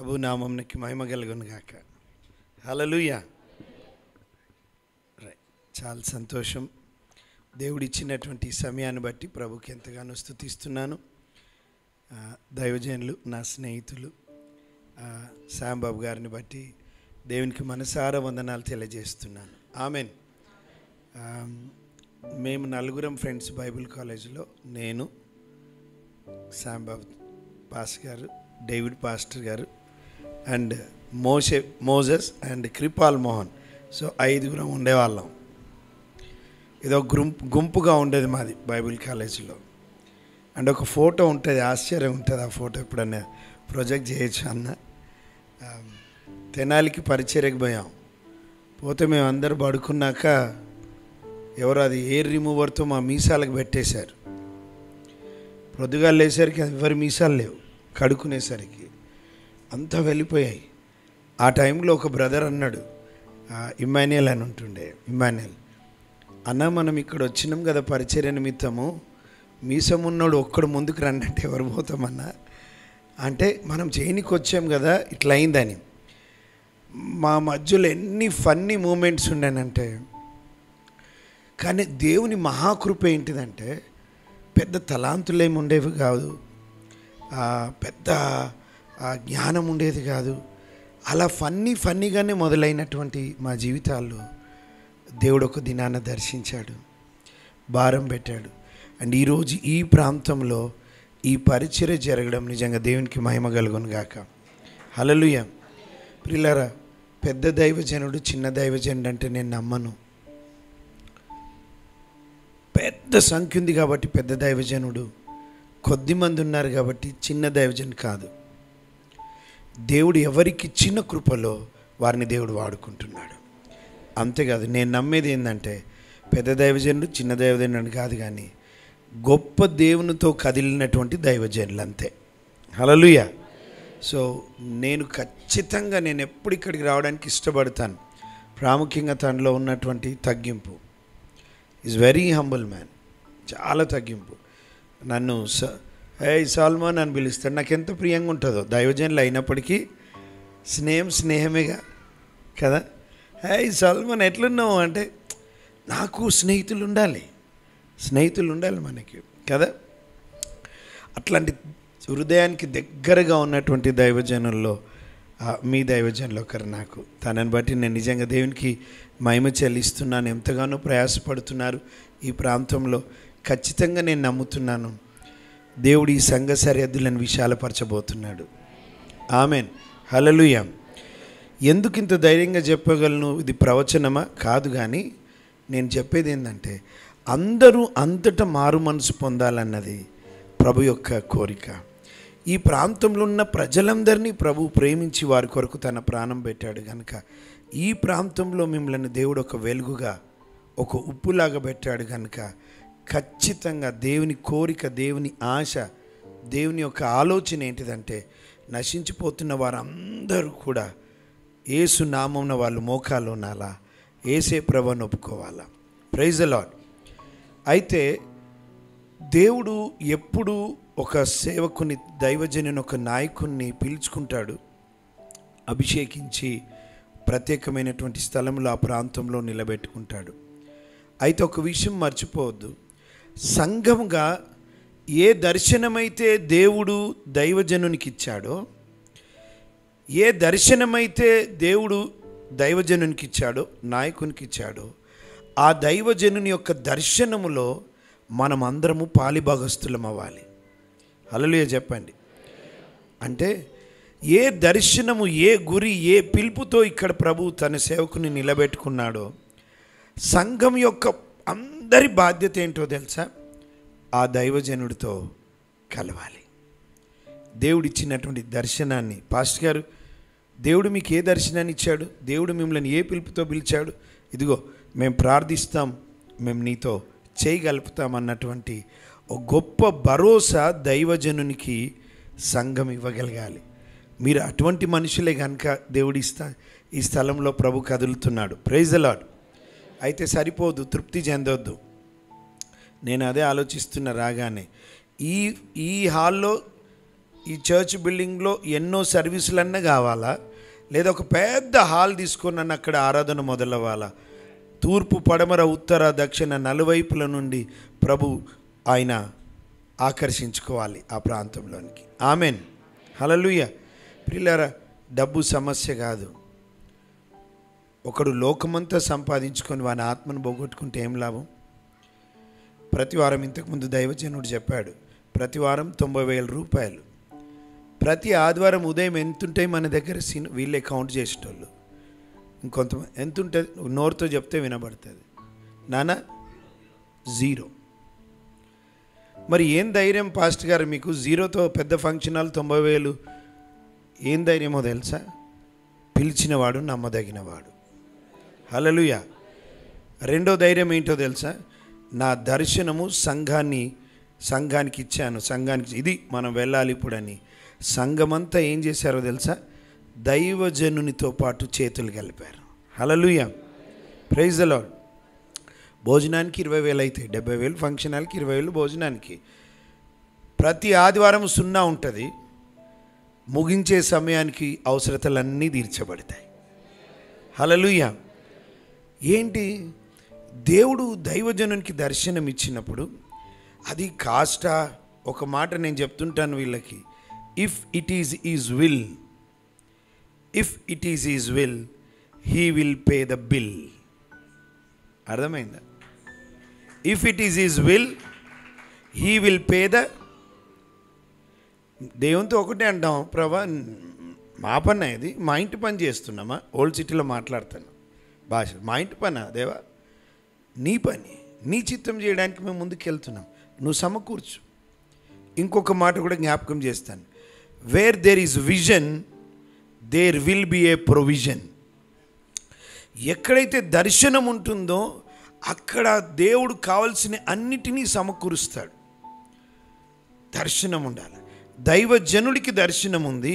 ప్రభు నామమునకి మహిమ కలుగును గాక. హల్లెలూయా. చాలా సంతోషం. దేవుడు ఇచ్చినటువంటి సమయాన్ని బట్టి ప్రభుకి ఎంతగానో స్తుతిస్తున్నాను. దైవజనులు, నా స్నేహితులు శ్యాంబాబు గారిని బట్టి దేవునికి మనసారా వందనాలు తెలియజేస్తున్నాను. ఆమెన్. మేము నలుగురం ఫ్రెండ్స్ బైబిల్ కాలేజీలో, నేను, శ్యాంబాబు పాస్టర్ గారు, డేవిడ్ పాస్టర్ గారు and Moses and Kripal Mohan. So 5 ఉండేవాళ్ళం. ఇదో గుంపుగా ఉండేది మాది బైబిల్ కాలేజీలో. అండ్ ఒక ఫోటో ఉంటుంది, ఆశ్చర్యం ఉంటుంది. ఆ ఫోటో ఎప్పుడన్నా ప్రొజెక్ట్ చేయొచ్చు అన్న. తెనాలికి పరిచర్యకు పోయాం. పోతే మేము అందరూ పడుకున్నాక ఎవరు అది ఎయిర్ రిమూవర్తో మా మీసాలకు పెట్టేశారు. పొద్దుగా లేసరికి ఎవరి మీసాలు లేవు, కడుక్కునేసరికి అంతా వెళ్ళిపోయాయి. ఆ టైంలో ఒక బ్రదర్ అన్నాడు, ఇమ్మాన్యుయల్ అని ఉంటుండే, ఇమ్మాన్యుయల్ అన్న, మనం ఇక్కడ వచ్చినాం కదా పరిచర్య నిమిత్తము, మీసం ఉన్నోడు ఒక్కడు ముందుకు రండి అంటే ఎవరు పోతామన్నా అంటే, మనం చేయనికి వచ్చాం కదా ఇట్లా అయిందని. మా మధ్యలో ఎన్ని ఫన్నీ మూమెంట్స్ ఉండేనంటే, కానీ దేవుని మహాకృప ఏంటిదంటే, పెద్ద తలాంతులేమి ఉండేవి కాదు, పెద్ద జ్ఞానం ఉండేది కాదు. అలా ఫన్నీగానే మొదలైనటువంటి మా జీవితాల్లో దేవుడు ఒక దినాన్ని దర్శించాడు, భారం పెట్టాడు. అండ్ ఈరోజు ఈ ప్రాంతంలో ఈ పరిచర్య జరగడం నిజంగా దేవునికి మహిమ కలుగును గాక. హల్లెలూయా. ప్రియులారా, పెద్ద దైవజనుడు చిన్న దైవజనుడు అంటే నేను నమ్మను. పెద్ద సంఖ్య ఉంది కాబట్టి పెద్ద దైవజనుడు, కొద్దిమంది ఉన్నారు కాబట్టి చిన్న దైవజనుడు కాదు. దేవుడు ఎవరికి చిన్న కృపలో వారిని దేవుడు వాడుకుంటున్నాడు. అంతేకాదు, నేను నమ్మేది ఏంటంటే పెద్ద దైవజనుడు చిన్న దైవజనుడు కాదు, కానీ గొప్ప దేవునితో కదిలినటువంటి దైవజనులు అంతే. హల్లెలూయా. సో నేను ఖచ్చితంగా నేను ఎప్పుడు ఇక్కడికి రావడానికి ఇష్టపడతాను. ప్రాముఖ్యంగా తనలో ఉన్నటువంటి తగ్గింపు. ఈజ్ వెరీ హంబుల్ మ్యాన్, చాలా తగ్గింపు. నన్ను సల్మాన్ అని పిలుస్తాడు. నాకు ఎంత ప్రియంగా ఉంటుందో. దైవజనులు అయినప్పటికీ స్నేహమేగా కదా. సల్మాన్ ఎట్లున్నావు అంటే, నాకు స్నేహితులు ఉండాలి మనకి కదా. అట్లాంటి హృదయానికి దగ్గరగా ఉన్నటువంటి దైవజనుల్లో మీ దైవజనులు ఒకరు. నాకు తనని బట్టి నేను నిజంగా దేవునికి మహిమ చెల్లిస్తున్నాను. ఎంతగానో ప్రయాసపడుతున్నారు ఈ ప్రాంతంలో. ఖచ్చితంగా నేను నమ్ముతున్నాను, దేవుడు ఈ సంఘ సరిహద్దులను విశాలపరచబోతున్నాడు. ఆమెన్. హల్లెలూయా. ఎందుకు ఇంత ధైర్యంగా చెప్పగలను? ఇది ప్రవచనమా? కాదు. కానీ నేను చెప్పేది ఏంటంటే, అందరూ అంతటా మారు మనసు పొందాలన్నది ప్రభు యొక్క కోరిక. ఈ ప్రాంతంలో ఉన్న ప్రజలందరినీ ప్రభు ప్రేమించి వారి కొరకు తన ప్రాణం పెట్టాడు కనుక ఈ ప్రాంతంలో మిమ్మల్ని దేవుడు ఒక వెలుగుగా, ఒక ఉప్పులాగా పెట్టాడు కనుక ఖచ్చితంగా దేవుని కోరిక, దేవుని ఆశ, దేవుని యొక్క ఆలోచన ఏంటిదంటే, నశించిపోతున్న వారందరూ కూడా యేసు నామమున వాళ్ళు మోకాలు ఉన్నాలా, యేసే ప్రభువుని ఒప్పుకోవాలా. Praise the Lord. అయితే దేవుడు ఎప్పుడు ఒక సేవకుని, దైవజనుని, ఒక నాయకుడిని పిలుచుకుంటాడు, అభిషేకించి ప్రత్యేకమైనటువంటి స్థలంలో ఆ ప్రాంతంలో నిలబెట్టుకుంటాడు. అయితే ఒక విషయం మర్చిపోవద్దు, సంఘంగా ఏ దర్శనమైతే దేవుడు దైవజనునికి ఇచ్చాడో, ఏ దర్శనమైతే దేవుడు దైవజనునికి ఇచ్చాడో, నాయకునికి ఇచ్చాడో, ఆ దైవజనుని యొక్క దర్శనములో మనం అందరము పాలిభాగస్తులం అవ్వాలి. హల్లెలూయా చెప్పండి. అంటే ఏ దర్శనము, ఏ గురి, ఏ పిలుపుతో ఇక్కడ ప్రభు తన సేవకుని నిలబెట్టుకున్నాడో, సంఘం యొక్క అందరి బాధ్యత ఏంటో తెలుసా? ఆ దైవజనుడితో కలవాలి. దేవుడిచ్చినటువంటి దర్శనాన్ని, పాస్టర్ గారు దేవుడు మీకు ఏ దర్శనాన్ని ఇచ్చాడు, దేవుడు మిమ్మల్ని ఏ పిలుపుతో పిలిచాడు, ఇదిగో మేము ప్రార్థిస్తాం, మేము నీతో చేయగలుపుతాం అన్నటువంటి ఒక గొప్ప భరోసా దైవజనునికి సంఘం ఇవ్వగలగాలి. మీరు అటువంటి మనుషులే కనుక దేవుడి ఈ స్థలంలో ప్రభు కదులుతున్నాడు. Praise the Lord. అయితే సరిపోదు, తృప్తి చెందొద్దు. నేను అదే ఆలోచిస్తున్న రాగానే ఈ హాల్లో ఈ చర్చ్ బిల్డింగ్లో ఎన్నో సర్వీసులన్నా కావాలా, లేదా ఒక పెద్ద హాల్ తీసుకొని నన్ను అక్కడ ఆరాధన మొదలవ్వాలా? తూర్పు, పడమర, ఉత్తర, దక్షిణ నలువైపుల నుండి ప్రభు ఆయన ఆకర్షించుకోవాలి ఆ ప్రాంతంలోనికి. ఆమెన్, హల్లెలూయా. ప్రియులారా, డబ్బు సమస్య కాదు. ఒకడు లోకమంతా సంపాదించుకొని వాని ఆత్మను పోగొట్టుకుంటే ఏం లాభం? ప్రతి వారం, ఇంతకుముందు దైవజనుడు చెప్పాడు, ప్రతి వారం 90,000 రూపాయలు. ప్రతి ఆదివారం ఉదయం ఎంతుంటాయి మన దగ్గర? వీళ్ళే కౌంట్ చేసేటోళ్ళు. ఇంకొంతమంది ఎంత ఉంటుంది? నోరుతో చెప్తే వినబడుతుంది. నానా 0. మరి ఏం ధైర్యం పాస్టర్ గారు మీకు? 0తో పెద్ద ఫంక్షన్ హాల్ 90,000 ఏం ధైర్యమో తెలుసా? పిలిచినవాడు నమ్మదగినవాడు. హల్లెలూయా. రెండో ధైర్యం ఏంటో తెలుసా? నా దర్శనము సంఘానికి ఇచ్చాను. ఇది మనం వెళ్ళాలి ఇప్పుడని సంఘమంతా ఏం చేశారో తెలుసా? దైవజనునితో పాటు చేతులు కలిపారు. హల్లెలూయా, ప్రైజ్ ది లార్డ్. భోజనానికి 20,000 అయితే 70,000 ఫంక్షన్ హాల్కి, 20,000 భోజనానికి. ప్రతి ఆదివారం 0 ఉంటుంది. ముగించే సమయానికి అవసరతలన్నీ తీర్చబడతాయి. హల్లెలూయా. ఏంటి? దేవుడు దైవజనునికి దర్శనం ఇచ్చినప్పుడు అది కాస్టా? ఒక మాట నేను చెప్తుంటాను వీళ్ళకి, if it is is will he will pay the bill. అర్థమైందా? If it is is will he will pay the. దేవునితో ఒకటే అంటాం, ప్రభా మా పని ఇది, మా ఇంటి పని చేస్తున్నామా? ఓల్డ్ సిటీలో మాట్లాడతాను భాష. మా ఇంటి పని దేవా, నీ పని, నీ చిత్తం చేయడానికి మేము ముందుకు వెళ్తున్నాం, నువ్వు సమకూర్చు. ఇంకొక మాట కూడా జ్ఞాపకం చేస్తాను, where there is vision there will be a provision. ఎక్కడైతే దర్శనం ఉంటుందో అక్కడ దేవుడు కావాల్సిన అన్నిటినీ సమకూరుస్తాడు. దర్శనం ఉండాలి. దైవజనుడికి దర్శనం ఉంది.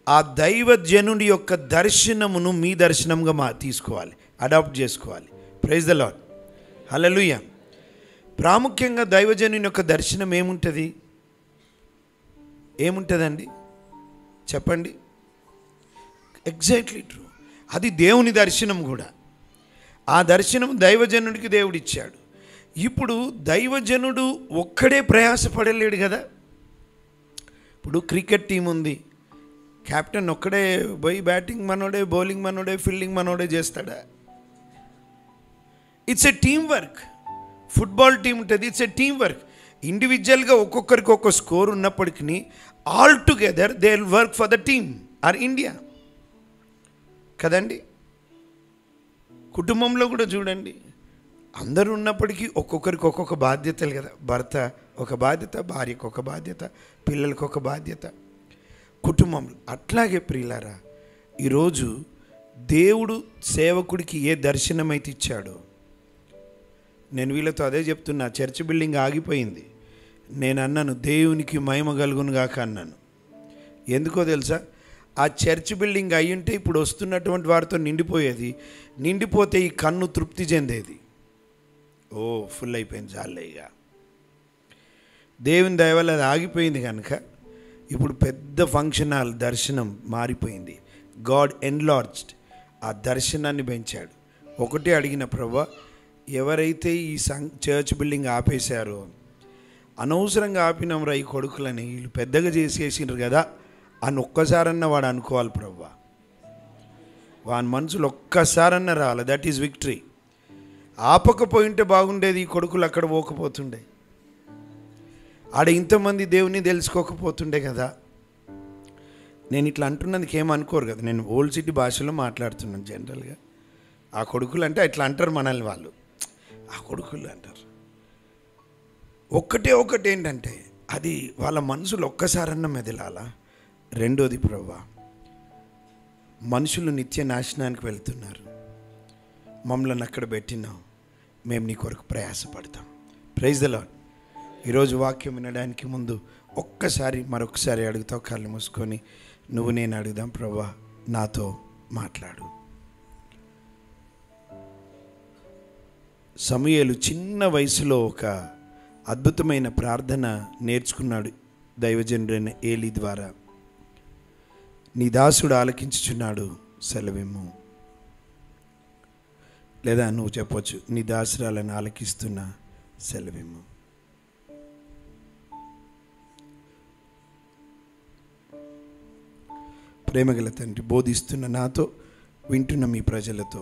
ఆ దైవజనుడి యొక్క దర్శనమును మీ దర్శనంగా తీసుకోవాలి, అడాప్ట్ చేసుకోవాలి. ప్రైజ్ ద లార్డ్, హల్లెలూయా. ప్రాముఖ్యంగా దైవజనుని యొక్క దర్శనం ఏముంటుందండి చెప్పండి? Exactly true. అది దేవుని దర్శనం కూడా. ఆ దర్శనం దైవజనుడికి దేవుడిచ్చాడు. ఇప్పుడు దైవజనుడు ఒక్కడే ప్రయాసపడలేడు కదా. ఇప్పుడు క్రికెట్ టీం ఉంది, కెప్టెన్ ఒక్కడే పోయి బ్యాటింగ్ మనోడే, బౌలింగ్ మనోడే, ఫీల్డింగ్ మనోడే చేస్తాడా? It's a team work. Football team ఉంటుంది, ఇట్స్ ఎ టీమ్ వర్క్. ఇండివిజువల్గా ఒక్కొక్కరికి ఒక్కొక్క స్కోర్ ఉన్నప్పటికీ all together they will work for the team or India కదండి. కుటుంబంలో కూడా చూడండి, అందరూ ఉన్నప్పటికీ ఒక్కొక్కరికి ఒక్కొక్క బాధ్యతలు కదా. భర్త ఒక బాధ్యత, భార్యకు ఒక బాధ్యత, పిల్లలకు ఒక బాధ్యత, కుటుంబంలో. అట్లాగే ప్రియులారా, ఈరోజు దేవుడు సేవకుడికి ఏ దర్శనమైతే ఇచ్చాడో, నేను వీళ్ళతో అదే చెప్తున్నా, చర్చ్ బిల్డింగ్ ఆగిపోయింది. నేను అన్నాను, దేవునికి మహిమ కలుగును గాక అన్నాను. ఎందుకో తెలుసా? ఆ చర్చ్ బిల్డింగ్ అయ్యుంటే ఇప్పుడు వస్తున్నటువంటి వారితో నిండిపోయేది. నిండిపోతే ఈ కన్ను తృప్తి చెందేది. ఓ ఫుల్ అయిపోయింది చాలే. ఇక దేవుని దయ వల్ల అది ఆగిపోయింది కనుక ఇప్పుడు పెద్ద ఫంక్షన్ హాల్ దర్శనం మారిపోయింది. గాడ్ ఎన్లార్జ్డ్, ఆ దర్శనాన్ని పెంచాడు. ఒకటే అడిగిన ప్రభువా, ఎవరైతే ఈ చర్చ్ బిల్డింగ్ ఆపేశారో, అనవసరంగా ఆపినాంరా ఈ కొడుకులని, వీళ్ళు పెద్దగా చేసేసిండ్రు కదా అని ఒక్కసారన్నా వాడు అనుకోవాలి ప్రభువా. వాని మనసులో ఒక్కసారన్నా రావాలి. That is victory. ఆపకపోయింటే బాగుండేది, ఈ కొడుకులు అక్కడ పోకపోతుండే, ఆడ ఇంతమంది దేవుని తెలుసుకోకపోతుండే కదా. నేను ఇట్లా అంటున్నందుకు ఏమనుకోరు కదా, నేను ఓల్డ్ సిటీ భాషలో మాట్లాడుతున్నాను జనరల్గా. ఆ కొడుకులు అంటే ఇట్లా అంటారు మనల్ని వాళ్ళు, ఆ కొడుకులు అంటారు. ఒకటి ఏంటంటే అది వాళ్ళ మనసులో ఒక్కసారన్నా మెదలాలా. రెండోది ప్రభువా, మనుషులు నిత్య నాశనానికి వెళ్తున్నారు, మమ్మల్ని అక్కడ పెట్టినావు, మేము నీ కొరకు ప్రయాసపడతాం. Praise the lord. ఈరోజు వాక్యం వినడానికి ముందు మరొకసారి అడుగుతావు, కళ్ళు మూసుకొని నువ్వు నేను అడుగుదాం. ప్రభువా, నాతో మాట్లాడు. సమూయేలు చిన్న వయసులో ఒక అద్భుతమైన ప్రార్థన నేర్చుకున్నాడు దైవజనుడైన ఏలీ ద్వారా నీ దాసుడు ఆలకించుచున్నాడు, సెలవిమ్ము. లేదా నువ్వు చెప్పొచ్చు, నీ దాసురాలను ఆలకిస్తున్నా, సెలవిమ్ము. ప్రేమగల తండ్రి, బోధిస్తున్న నాతో, వింటున్న మీ ప్రజలతో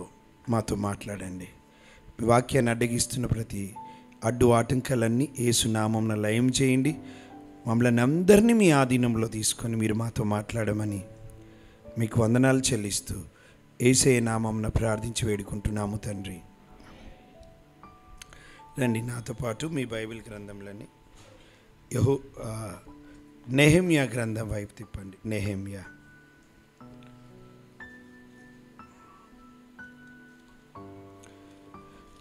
మాతో మాట్లాడండి. మీ వాక్యాన్ని అడ్డగిస్తున్న ప్రతి అడ్డు ఆటంకాలన్నీ యేసు నామమున లయం చేయండి. మమ్మల్ని అందరినీ మీ ఆధీనంలో తీసుకొని మీరు మాతో మాట్లాడమని మీకు వందనాలు చెల్లిస్తూ యేసయ్య నామమున ప్రార్థించి వేడుకుంటున్నాము తండ్రి. రండి నాతో పాటు మీ బైబిల్ గ్రంథంలోని నెహెమ్యా గ్రంథం వైపు తిప్పండి. నెహెమ్యా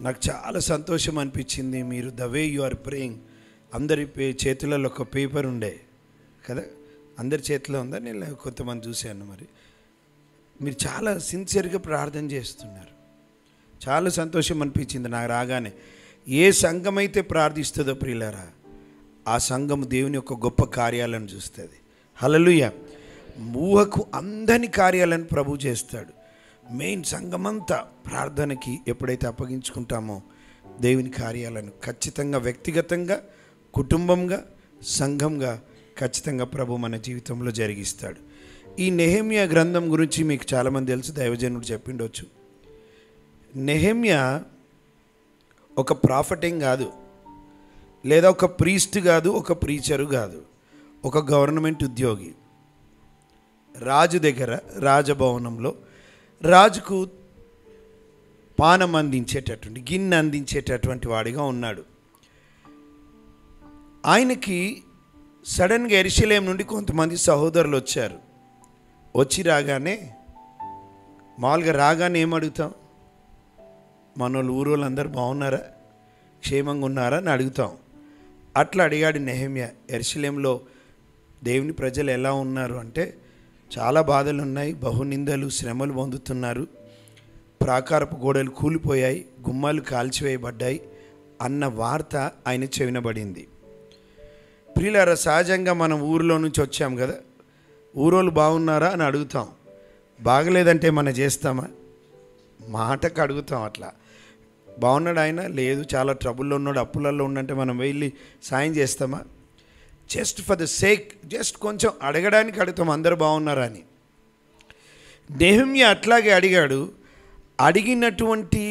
నాకు చాలా సంతోషం అనిపించింది. మీరు the way you are praying, అందరి చేతులలో ఒక పేపర్ ఉండే కదా, అందరి చేతిలో ఉందా? నేను కొంతమంది చూశాను. మరి మీరు చాలా సిన్సియర్గా ప్రార్థన చేస్తున్నారు. చాలా సంతోషం అనిపించింది నాకు రాగానే. ఏ సంఘం అయితే ప్రార్థిస్తుందో ప్రియులారా, ఆ సంఘం దేవుని యొక్క గొప్ప కార్యాలను చూస్తుంది. హల్లెలూయా. ఊహకు అందని కార్యాలను ప్రభు చేస్తాడు. మెయిన్ సంఘమంతా ప్రార్థనకి ఎప్పుడైతే అప్పగించుకుంటామో దేవుని కార్యాలను ఖచ్చితంగా వ్యక్తిగతంగా, కుటుంబంగా, సంఘంగా ఖచ్చితంగా ప్రభు మన జీవితంలో జరిగిస్తాడు. ఈ నెహెమ్యా గ్రంథం గురించి మీకు చాలామంది తెలుసు, దైవజనుడు చెప్పిండొచ్చు. నెహెమ్యా ఒక ప్రాఫెట్ ఏం కాదు, లేదా ఒక ప్రీస్ట్ కాదు, ఒక ప్రీచరు కాదు, ఒక గవర్నమెంట్ ఉద్యోగి. రాజు దగ్గర రాజభవనంలో రాజుకు పానం అందించేటటువంటి, గిన్నె అందించేటటువంటి వాడిగా ఉన్నాడు. ఆయనకి సడన్గా యెరూషలేము నుండి కొంతమంది సహోదరులు వచ్చారు. వచ్చి రాగానే మామూలుగా రాగానే ఏమడుగుతాం? మనోళ్ళు ఊరోళ్ళు అందరూ బాగున్నారా, క్షేమంగా ఉన్నారా అని అడుగుతాం. అట్లా అడిగాడు నెహెమ్యా. యెరూషలేములో దేవుని ప్రజలు ఎలా ఉన్నారు అంటే, చాలా బాధలు ఉన్నాయి, బహునిందలు శ్రమలు పొందుతున్నారు, ప్రాకారపు గోడలు కూలిపోయాయి, గుమ్మాలు కాల్చివేయబడ్డాయి అన్న వార్త ఆయన చెవినబడింది. ప్రియులారా, సహజంగా మనం ఊరిలో నుంచి వచ్చాం కదా, ఊరోళ్ళు బాగున్నారా అని అడుగుతాం. బాగలేదంటే మనం చేస్తామా? మాటకు అడుగుతాం. అట్లా బాగున్నాడు ఆయన, లేదు చాలా ట్రబుల్లో ఉన్నాడు, అప్పులలో ఉన్నంటే మనం వెళ్ళి సాయం చేస్తామా? Just for the sake, just కొంచెం అడగడానికి అడుగుతాం, అందరు బాగున్నారా అని. నెహెమ్యా అట్లాగే అడిగాడు. అడిగినటువంటి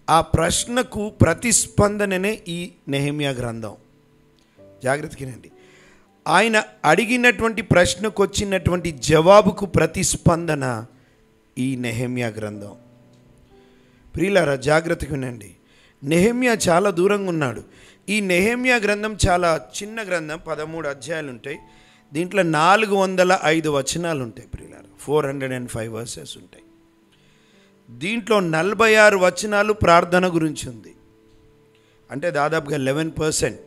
ఆ ప్రశ్నకు ప్రతిస్పందననే ఈ నెహెమ్యా గ్రంథం. జాగ్రత్తగానండి. ఆయన అడిగినటువంటి ప్రశ్నకు వచ్చినటువంటి జవాబుకు ప్రతిస్పందన ఈ నెహెమ్యా గ్రంథం. ప్రియులారా, జాగ్రత్తగా వినండి. నెహెమ్యా చాలా దూరంగా ఉన్నాడు. ఈ నెహెమ్యా గ్రంథం చాలా చిన్న గ్రంథం, 13 అధ్యాయాలు ఉంటాయి. దీంట్లో 405 వచనాలు ఉంటాయి ప్రియులారా, 405 వర్సెస్ ఉంటాయి. దీంట్లో 46 వచనాలు ప్రార్థన గురించి ఉంది. అంటే దాదాపుగా 11%,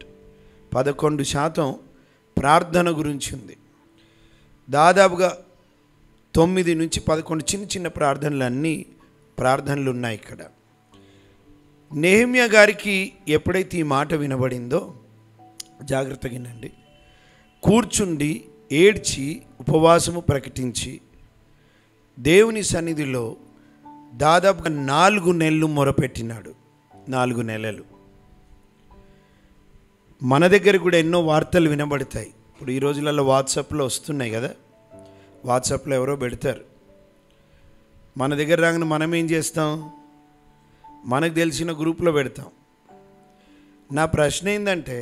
11% ప్రార్థన గురించి ఉంది. దాదాపుగా 9 నుంచి 11 చిన్న చిన్న ప్రార్థనలు ఉన్నాయి ఇక్కడ. నెహెమ్యా గారికి ఎప్పుడైతే ఈ మాట వినబడిందో, జాగ్రత్తగా వినండి, కూర్చుండి ఏడ్చి ఉపవాసము ప్రకటించి దేవుని సన్నిధిలో దాదాపుగా 4 నెలలు మొరపెట్టినాడు. 4 నెలలు. మన దగ్గర కూడా ఎన్నో వార్తలు వినబడతాయి. ఇప్పుడు ఈ రోజులలో వాట్సాప్లో వస్తున్నాయి కదా, వాట్సాప్లో ఎవరో పెడతారు, మన దగ్గర రాగానే మనం ఏం చేస్తాం? మనకు తెలిసిన గ్రూప్లో పెడతాం. నా ప్రశ్న ఏంటంటే,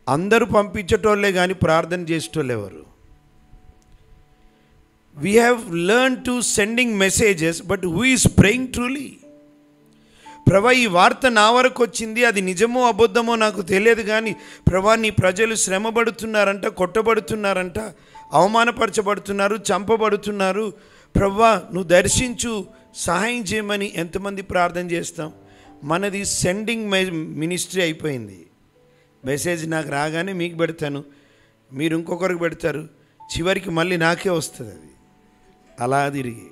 అందరూ పంపించేటోళ్ళే కానీ ప్రార్థన చేసేటోళ్ళు ఎవరు? We have learn to sending messages, but who is praying truly? ప్రభా, ఈ వార్త నా వరకు వచ్చింది, అది నిజమో అబద్ధమో నాకు తెలియదు, కానీ ప్రభా నీ ప్రజలు శ్రమపడుతున్నారంట, కొట్టబడుతున్నారంట, అవమానపరచబడుతున్నారు, చంపబడుతున్నారు, ప్రభా నువ్వు దర్శించు, సహాయం చేయమని ఎంతమంది ప్రార్థన చేస్తాం? మనది సెండింగ్ మినిస్ట్రీ అయిపోయింది. మెసేజ్ నాకు రాగానే మీకు పెడతాను, మీరు ఇంకొకరికి పెడతారు, చివరికి మళ్ళీ నాకే వస్తుంది. అది అలా తిరిగి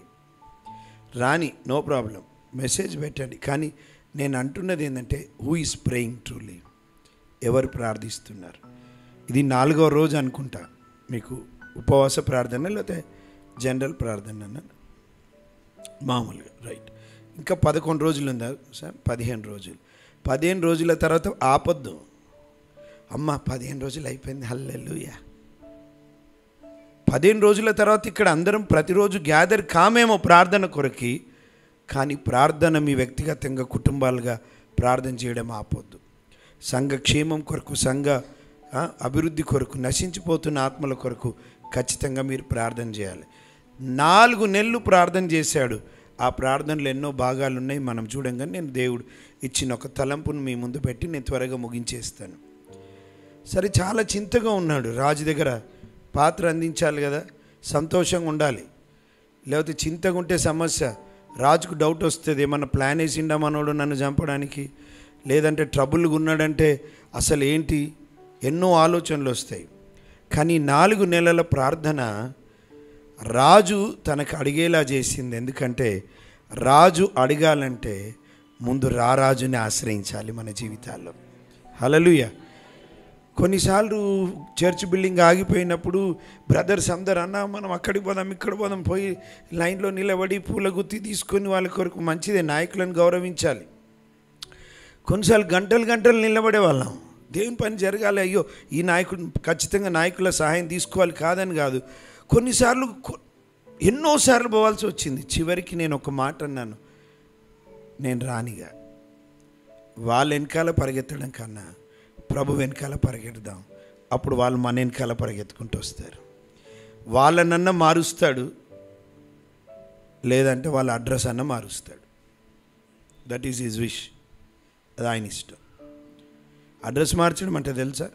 రాని, నో ప్రాబ్లం, మెసేజ్ పెట్టండి. కానీ నేను అంటున్నది ఏంటంటే, హూ ఈజ్ ప్రేయింగ్ ట్రూలీ? ఎవరు ప్రార్థిస్తున్నారు? ఇది 4వ రోజు అనుకుంటా మీకు ఉపవాస ప్రార్థన లేకపోతే జనరల్ ప్రార్థన మామూలుగా రైట్. ఇంకా 11 రోజులు ఉందా సార్? 15 రోజులు. 15 రోజుల తర్వాత ఆపొద్దు. అమ్మ 15 రోజులు అయిపోయింది, హల్లెలూయా. 15 రోజుల తర్వాత ఇక్కడ అందరం ప్రతిరోజు గ్యాదర్ కామేమో ప్రార్థన కొరకి, కానీ ప్రార్థన మీ వ్యక్తిగతంగా కుటుంబాలుగా ప్రార్థన చేయడం ఆపొద్దు. సంఘ క్షేమం కొరకు, సంఘ అభివృద్ధి కొరకు, నశించిపోతున్న ఆత్మల కొరకు ఖచ్చితంగా మీరు ప్రార్థన చేయాలి. 4 నెలలు ప్రార్థన చేశాడు. ఆ ప్రార్థనలో ఎన్నో భాగాలు ఉన్నాయి, మనం చూడంగానే నేను దేవుడు ఇచ్చిన ఒక తలంపును మీ ముందు పెట్టి నేను త్వరగా ముగించేస్తాను. సరే, చాలా చింతగా ఉన్నాడు. రాజు దగ్గర పాత్ర అందించాలి కదా, సంతోషంగా ఉండాలి. లేకపోతే చింతగా ఉంటే సమస్య. రాజుకు డౌట్ వస్తుంది, ఏమన్నా ప్లాన్ వేసిండా మనోడు నన్ను చంపడానికి, లేదంటే ట్రబుల్గా ఉన్నాడంటే అసలు ఏంటి, ఎన్నో ఆలోచనలు వస్తాయి. కానీ 4 నెలల ప్రార్థన రాజు తనకు అడిగేలా చేసింది. ఎందుకంటే రాజు అడగాలంటే ముందు రారాజుని ఆశ్రయించాలి మన జీవితాల్లో. హల్లెలూయా. కొన్నిసార్లు చర్చ్ బిల్డింగ్ ఆగిపోయినప్పుడు బ్రదర్స్ అందరు అన్న మనం అక్కడికి పోదాం ఇక్కడ పోదాం పోయి లైన్లో నిలబడి పూల గుత్తి తీసుకొని వాళ్ళ కొరకు మంచిదే, నాయకులను గౌరవించాలి. కొన్నిసార్లు గంటలు నిలబడే వాళ్ళం, దేవుని పని జరగాలి, అయ్యో ఈ నాయకుడు ఖచ్చితంగా నాయకుల సహాయం తీసుకోవాలి కాదని కాదు. కొన్నిసార్లు ఎన్నోసార్లు పోవాల్సి వచ్చింది. చివరికి నేను ఒక మాట అన్నాను, నేను రానిగా. వాళ్ళ వెనకాల పరిగెత్తడం కన్నా ప్రభు వెనకాల పరిగెడదాం. అప్పుడు వాళ్ళు మన వెనకాల పరిగెత్తుకుంటూ వస్తారు. వాళ్ళనన్నా మారుస్తాడు, లేదంటే వాళ్ళ అడ్రస్ అన్న మారుస్తాడు. That is his wish. అది ఆయన ఇష్టం. అడ్రస్ మార్చడం అంటే తెలుసా?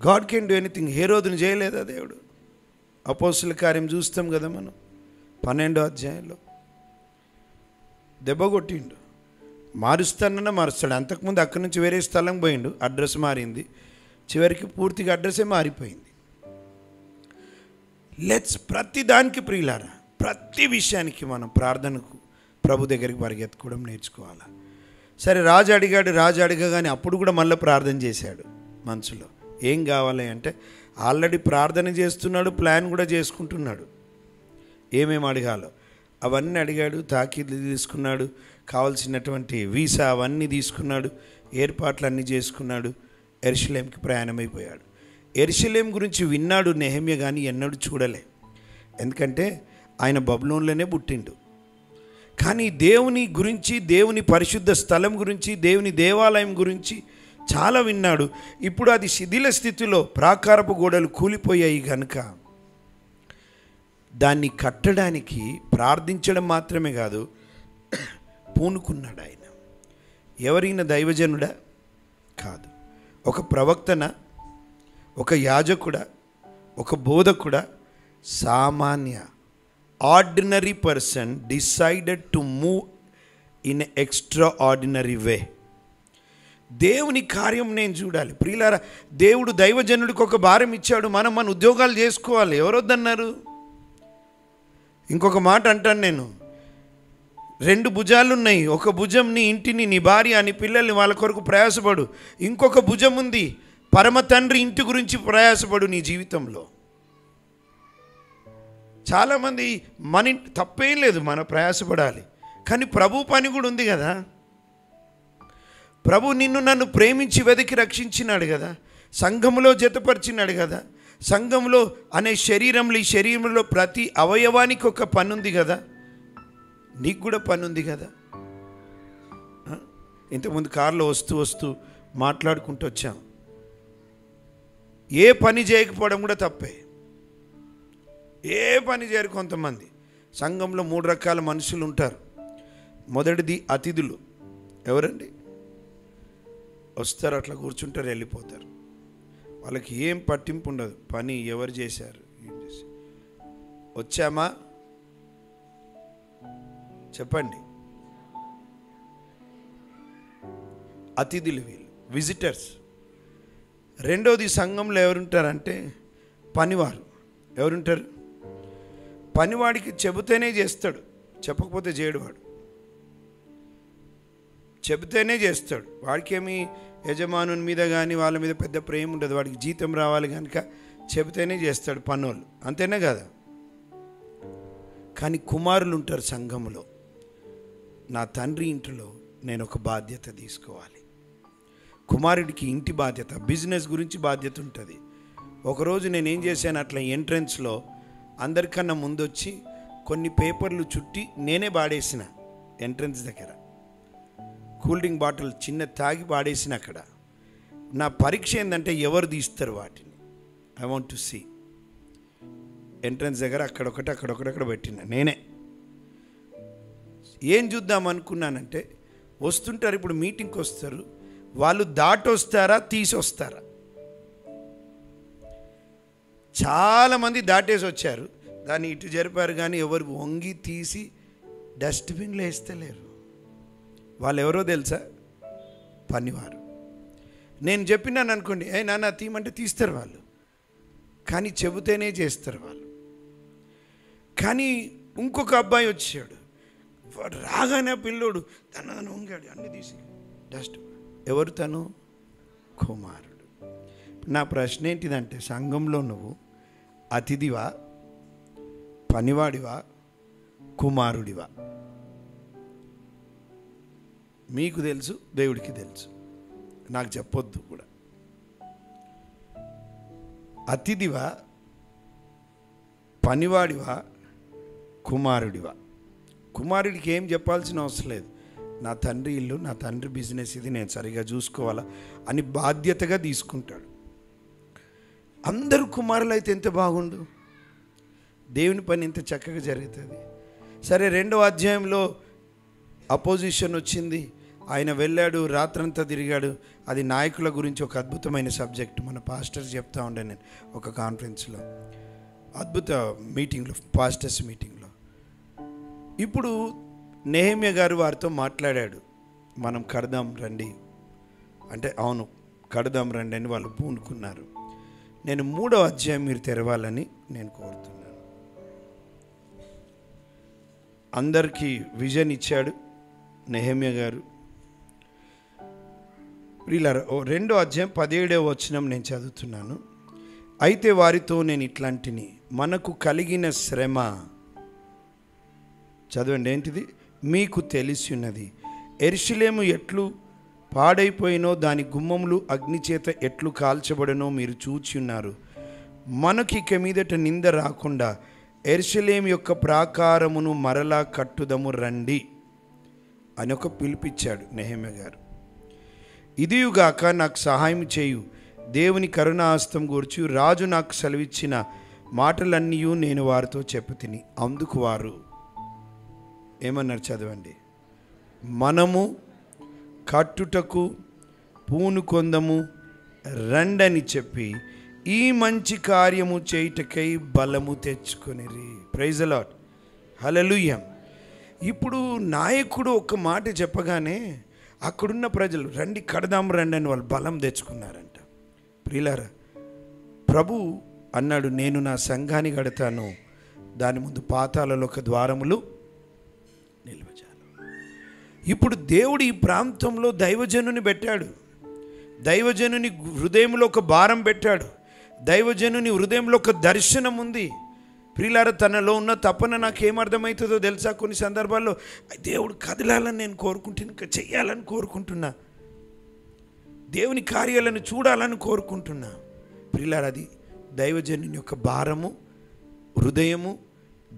God can do anything. హేరోదుని చేయలేదా దేవుడు? అపోస్తుల కార్యం చూస్తాం కదా మనం 12వ అధ్యాయంలో. దెబ్బ కొట్టిండు, మారుస్తానన్నా మారుస్తాడు. అంతకుముందు అక్కడి నుంచి వేరే స్థలం పోయిండు, అడ్రస్ మారింది, చివరికి పూర్తిగా అడ్రస్సే మారిపోయింది. ప్రతి దానికి ప్రియులారా, ప్రతి విషయానికి మనం ప్రార్థనకు ప్రభు దగ్గరికి పరిగెత్తుకోవడం నేర్చుకోవాలి. సరే, రాజు అడగగానే అప్పుడు కూడా మళ్ళీ ప్రార్థన చేశాడు మనసులో. ఏం కావాలి అంటే ఆల్రెడీ ప్రార్థన చేస్తున్నాడు, ప్లాన్ కూడా చేసుకుంటున్నాడు. ఏమేమి అడగాలో అవన్నీ అడిగాడు, తాకీదులు తీసుకున్నాడు, కావాల్సినటువంటి వీసా అవన్నీ తీసుకున్నాడు, ఏర్పాట్లు అన్నీ చేసుకున్నాడు. యెరూషలేంకి ప్రయాణమైపోయాడు. యెరూషలేం గురించి విన్నాడు నెహెమ్యా, కానీ ఎన్నడూ చూడలే. ఎందుకంటే ఆయన బబులోనులోనే పుట్టిండు. కానీ దేవుని గురించి, దేవుని పరిశుద్ధ స్థలం గురించి, దేవుని దేవాలయం గురించి చాలా విన్నాడు. ఇప్పుడు అది శిథిల స్థితిలో, ప్రాకారపు గోడలు కూలిపోయాయి కనుక దాన్ని కట్టడానికి ప్రార్థించడం మాత్రమే కాదు, పూనుకున్నాడు ఆయన. ఎవరైనా దైవజనుడా? కాదు. ఒక ప్రవక్తన, ఒక యాజకుడా, ఒక బోధకుడా? సామాన్య ordinary person decided to move in extraordinary way. దేవుని కార్యం నేను చూడాలి. ప్రియులారా, దేవుడు దైవజనుడికి ఒక భారం ఇచ్చాడు, మనం మన ఉద్యోగాలు చేసుకోవాలి. ఎవరొద్దన్నారు? ఇంకొక మాట అంటాను నేను, 2 భుజాలు ఉన్నాయి. ఒక భుజం నీ ఇంటిని, నీ భార్య, నీ పిల్లల్ని, వాళ్ళ కొరకు ప్రయాసపడు. ఇంకొక భుజం ఉంది, పరమ తండ్రి ఇంటి గురించి ప్రయాసపడు నీ జీవితంలో. చాలామంది తప్పేం లేదు, మన ప్రయాసపడాలి, కానీ ప్రభు పని కూడా ఉంది కదా. ప్రభు నిన్ను నన్ను ప్రేమించి వెతికి రక్షించినాడు కదా, సంఘములో జతపరిచినాడు కదా. సంఘంలో అనే శరీరంలో, ఈ శరీరంలో ప్రతి అవయవానికి ఒక పని ఉంది కదా. నీకు కూడా పని ఉంది కదా. ఇంతకుముందు కారులో వస్తూ మాట్లాడుకుంటూ వచ్చాం. ఏ పని చేయకపోవడం కూడా తప్పే. ఏ పని చేయరు కొంతమంది. సంఘంలో 3 రకాల మనుషులు ఉంటారు. మొదటిది అతిథులు. ఎవరండి? వస్తారు, అట్లా కూర్చుంటారు, వెళ్ళిపోతారు. వాళ్ళకి ఏం పట్టింపు ఉండదు, పని ఎవరు చేశారు, ఏం చేశారు. వచ్చామా చెప్పండి. అతిథులు వీళ్ళు, విజిటర్స్. రెండోది సంఘంలో ఎవరుంటారంటే పనివారు. ఎవరుంటారు? పనివాడికి చెబితేనే చేస్తాడు, చెప్పకపోతే చేయడు. వాడు చెబితేనే చేస్తాడు. వాడికేమి యజమానుని మీద కానీ వాళ్ళ మీద పెద్ద ప్రేమ ఉండదు. వాడికి జీతం రావాలి కనుక చెబితేనే చేస్తాడు పనులు, అంతేనే కదా. కానీ కుమారులు ఉంటారు సంఘంలో, నా తండ్రి ఇంటిలో నేను ఒక బాధ్యత తీసుకోవాలి. కుమారుడికి ఇంటి బాధ్యత, బిజినెస్ గురించి బాధ్యత ఉంటుంది. ఒకరోజు నేనేం చేశాను, అట్లా ఎంట్రన్స్లో అందరికన్నా ముందొచ్చి కొన్ని పేపర్లు చుట్టి నేనే పాడేసిన. ఎంట్రన్స్ దగ్గర కూల్ డ్రింక్ బాటిల్ చిన్న తాగి పాడేసిన. అక్కడ నా పరీక్ష ఏంటంటే ఎవరు తీస్తారు వాటిని. I want to see. Entrance దగ్గర అక్కడొకటి పెట్టిన నేనే. ఏం చూద్దాం అనుకున్నానంటే, వస్తుంటారు ఇప్పుడు మీటింగ్కి వస్తారు, వాళ్ళు దాటొస్తారా తీసొస్తారా. చాలామంది దాటేసి వచ్చారు, దాన్ని ఇటు జరిపారు, కానీ ఎవరు వంగి తీసి డస్ట్బిన్లో వేస్తలేరు. వాళ్ళు ఎవరో తెలుసా? పనివారు. నేను చెప్పినాను అనుకోండి, నాన్న తీయమంటే తీస్తారు వాళ్ళు, కానీ చెబితేనే చేస్తారు వాళ్ళు. కానీ ఇంకొక అబ్బాయి వచ్చాడు, వాడు రాగానే పిల్లోడు తను వంగాడు, అన్నీ తీసి డస్ట్. ఎవరు తను? కుమారుడు. నా ప్రశ్న ఏంటిదంటే, సంఘంలో నువ్వు అతిథివా, పనివాడివా, కుమారుడివా? మీకు తెలుసు, దేవుడికి తెలుసు, నాకు చెప్పొద్దు కూడా. అతిథివా, పనివాడివా, కుమారుడివా? కుమారుడికి ఏం చెప్పాల్సిన అవసరం లేదు. నా తండ్రి ఇల్లు, నా తండ్రి బిజినెస్ ఇది, నేను సరిగా చూసుకోవాలా అని బాధ్యతగా తీసుకుంటాడు. అందరూ కుమారులు అయితే ఎంత బాగుండు, దేవుని పని ఎంత చక్కగా జరుగుతుంది. సరే, 2వ అధ్యాయంలో అపోజిషన్ వచ్చింది, ఆయన వెళ్ళాడు, రాత్రంతా తిరిగాడు. అది నాయకుల గురించి ఒక అద్భుతమైన సబ్జెక్ట్. మన పాస్టర్స్ చెప్తా ఉండే నేను ఒక కాన్ఫరెన్స్లో, అద్భుత మీటింగ్లో, పాస్టర్స్ మీటింగ్లో. ఇప్పుడు నెహెమ్యా గారు వారితో మాట్లాడాడు, మనం కడదాం రండి అంటే, అవును కడదాం రండి అని వాళ్ళు పూనుకున్నారు. నేను 3వ అధ్యాయం మీరు తెరవాలని నేను కోరుతున్నాను. అందరికీ విజన్ ఇచ్చాడు నెహెమ్యా గారు. ఇలా 2వ అధ్యాయం 17వ వచనం నేను చదువుతున్నాను. అయితే వారితో నేను ఇట్లాంటిని, మనకు కలిగిన శ్రమ, చదవండి ఏంటిది, మీకు తెలిసి ఉన్నది. యెరూషలేము ఎట్లు పాడైపోయినో, దాని గుమ్మములు అగ్నిచేత ఎట్లు కాల్చబడనో మీరు చూచి ఉన్నారు. మనకి ఇక మీదట నింద రాకుండా యెరూషలేము యొక్క ప్రాకారమును మరలా కట్టుదము రండి అని ఒక పిలిపిచ్చాడు నెహెమ్యా గారు. ఇదియుగాక నాకు సహాయం చేయు, దేవుని కరుణాహస్తం గూర్చి రాజు నాకు సెలవిచ్చిన మాటలన్నీ నేను వారితో చెప్పుతిని. అందుకు వారు ఏమన్నారు చదవండి, మనము కట్టుటకు పూనుకొందము రండని చెప్పి ఈ మంచి కార్యము చేయుటకై బలము తెచ్చుకొనిరి. ప్రైజ్ ది లార్డ్, హల్లెలూయా. ఇప్పుడు నాయకుడు ఒక మాట చెప్పగానే అక్కడున్న ప్రజలు రండి కడదాం రండి అని వాళ్ళు బలం తెచ్చుకున్నారంట. ప్రియులారా, ప్రభు అన్నాడు, నేను నా సంఘాన్ని కడతాను, దాని ముందు పాతాళలో ఒక ద్వారములు నిల్వజాలు. ఇప్పుడు దేవుడు ఈ ప్రాంతంలో దైవజనుని పెట్టాడు, దైవజనుని హృదయంలో ఒక భారం పెట్టాడు, దైవజనుని హృదయంలో ఒక దర్శనం ఉంది. ప్రియులారా, తనలో ఉన్న తపన నాకేమర్థమవుతుందో తెలుసా? కొన్ని సందర్భాల్లో దేవుడు కదలాలని నేను కోరుకుంటున్నా, ఇంకా చెయ్యాలని కోరుకుంటున్నా, దేవుని కార్యాలను చూడాలని కోరుకుంటున్నా. ప్రియులారా, అది దైవజనుని యొక్క భారము, హృదయము,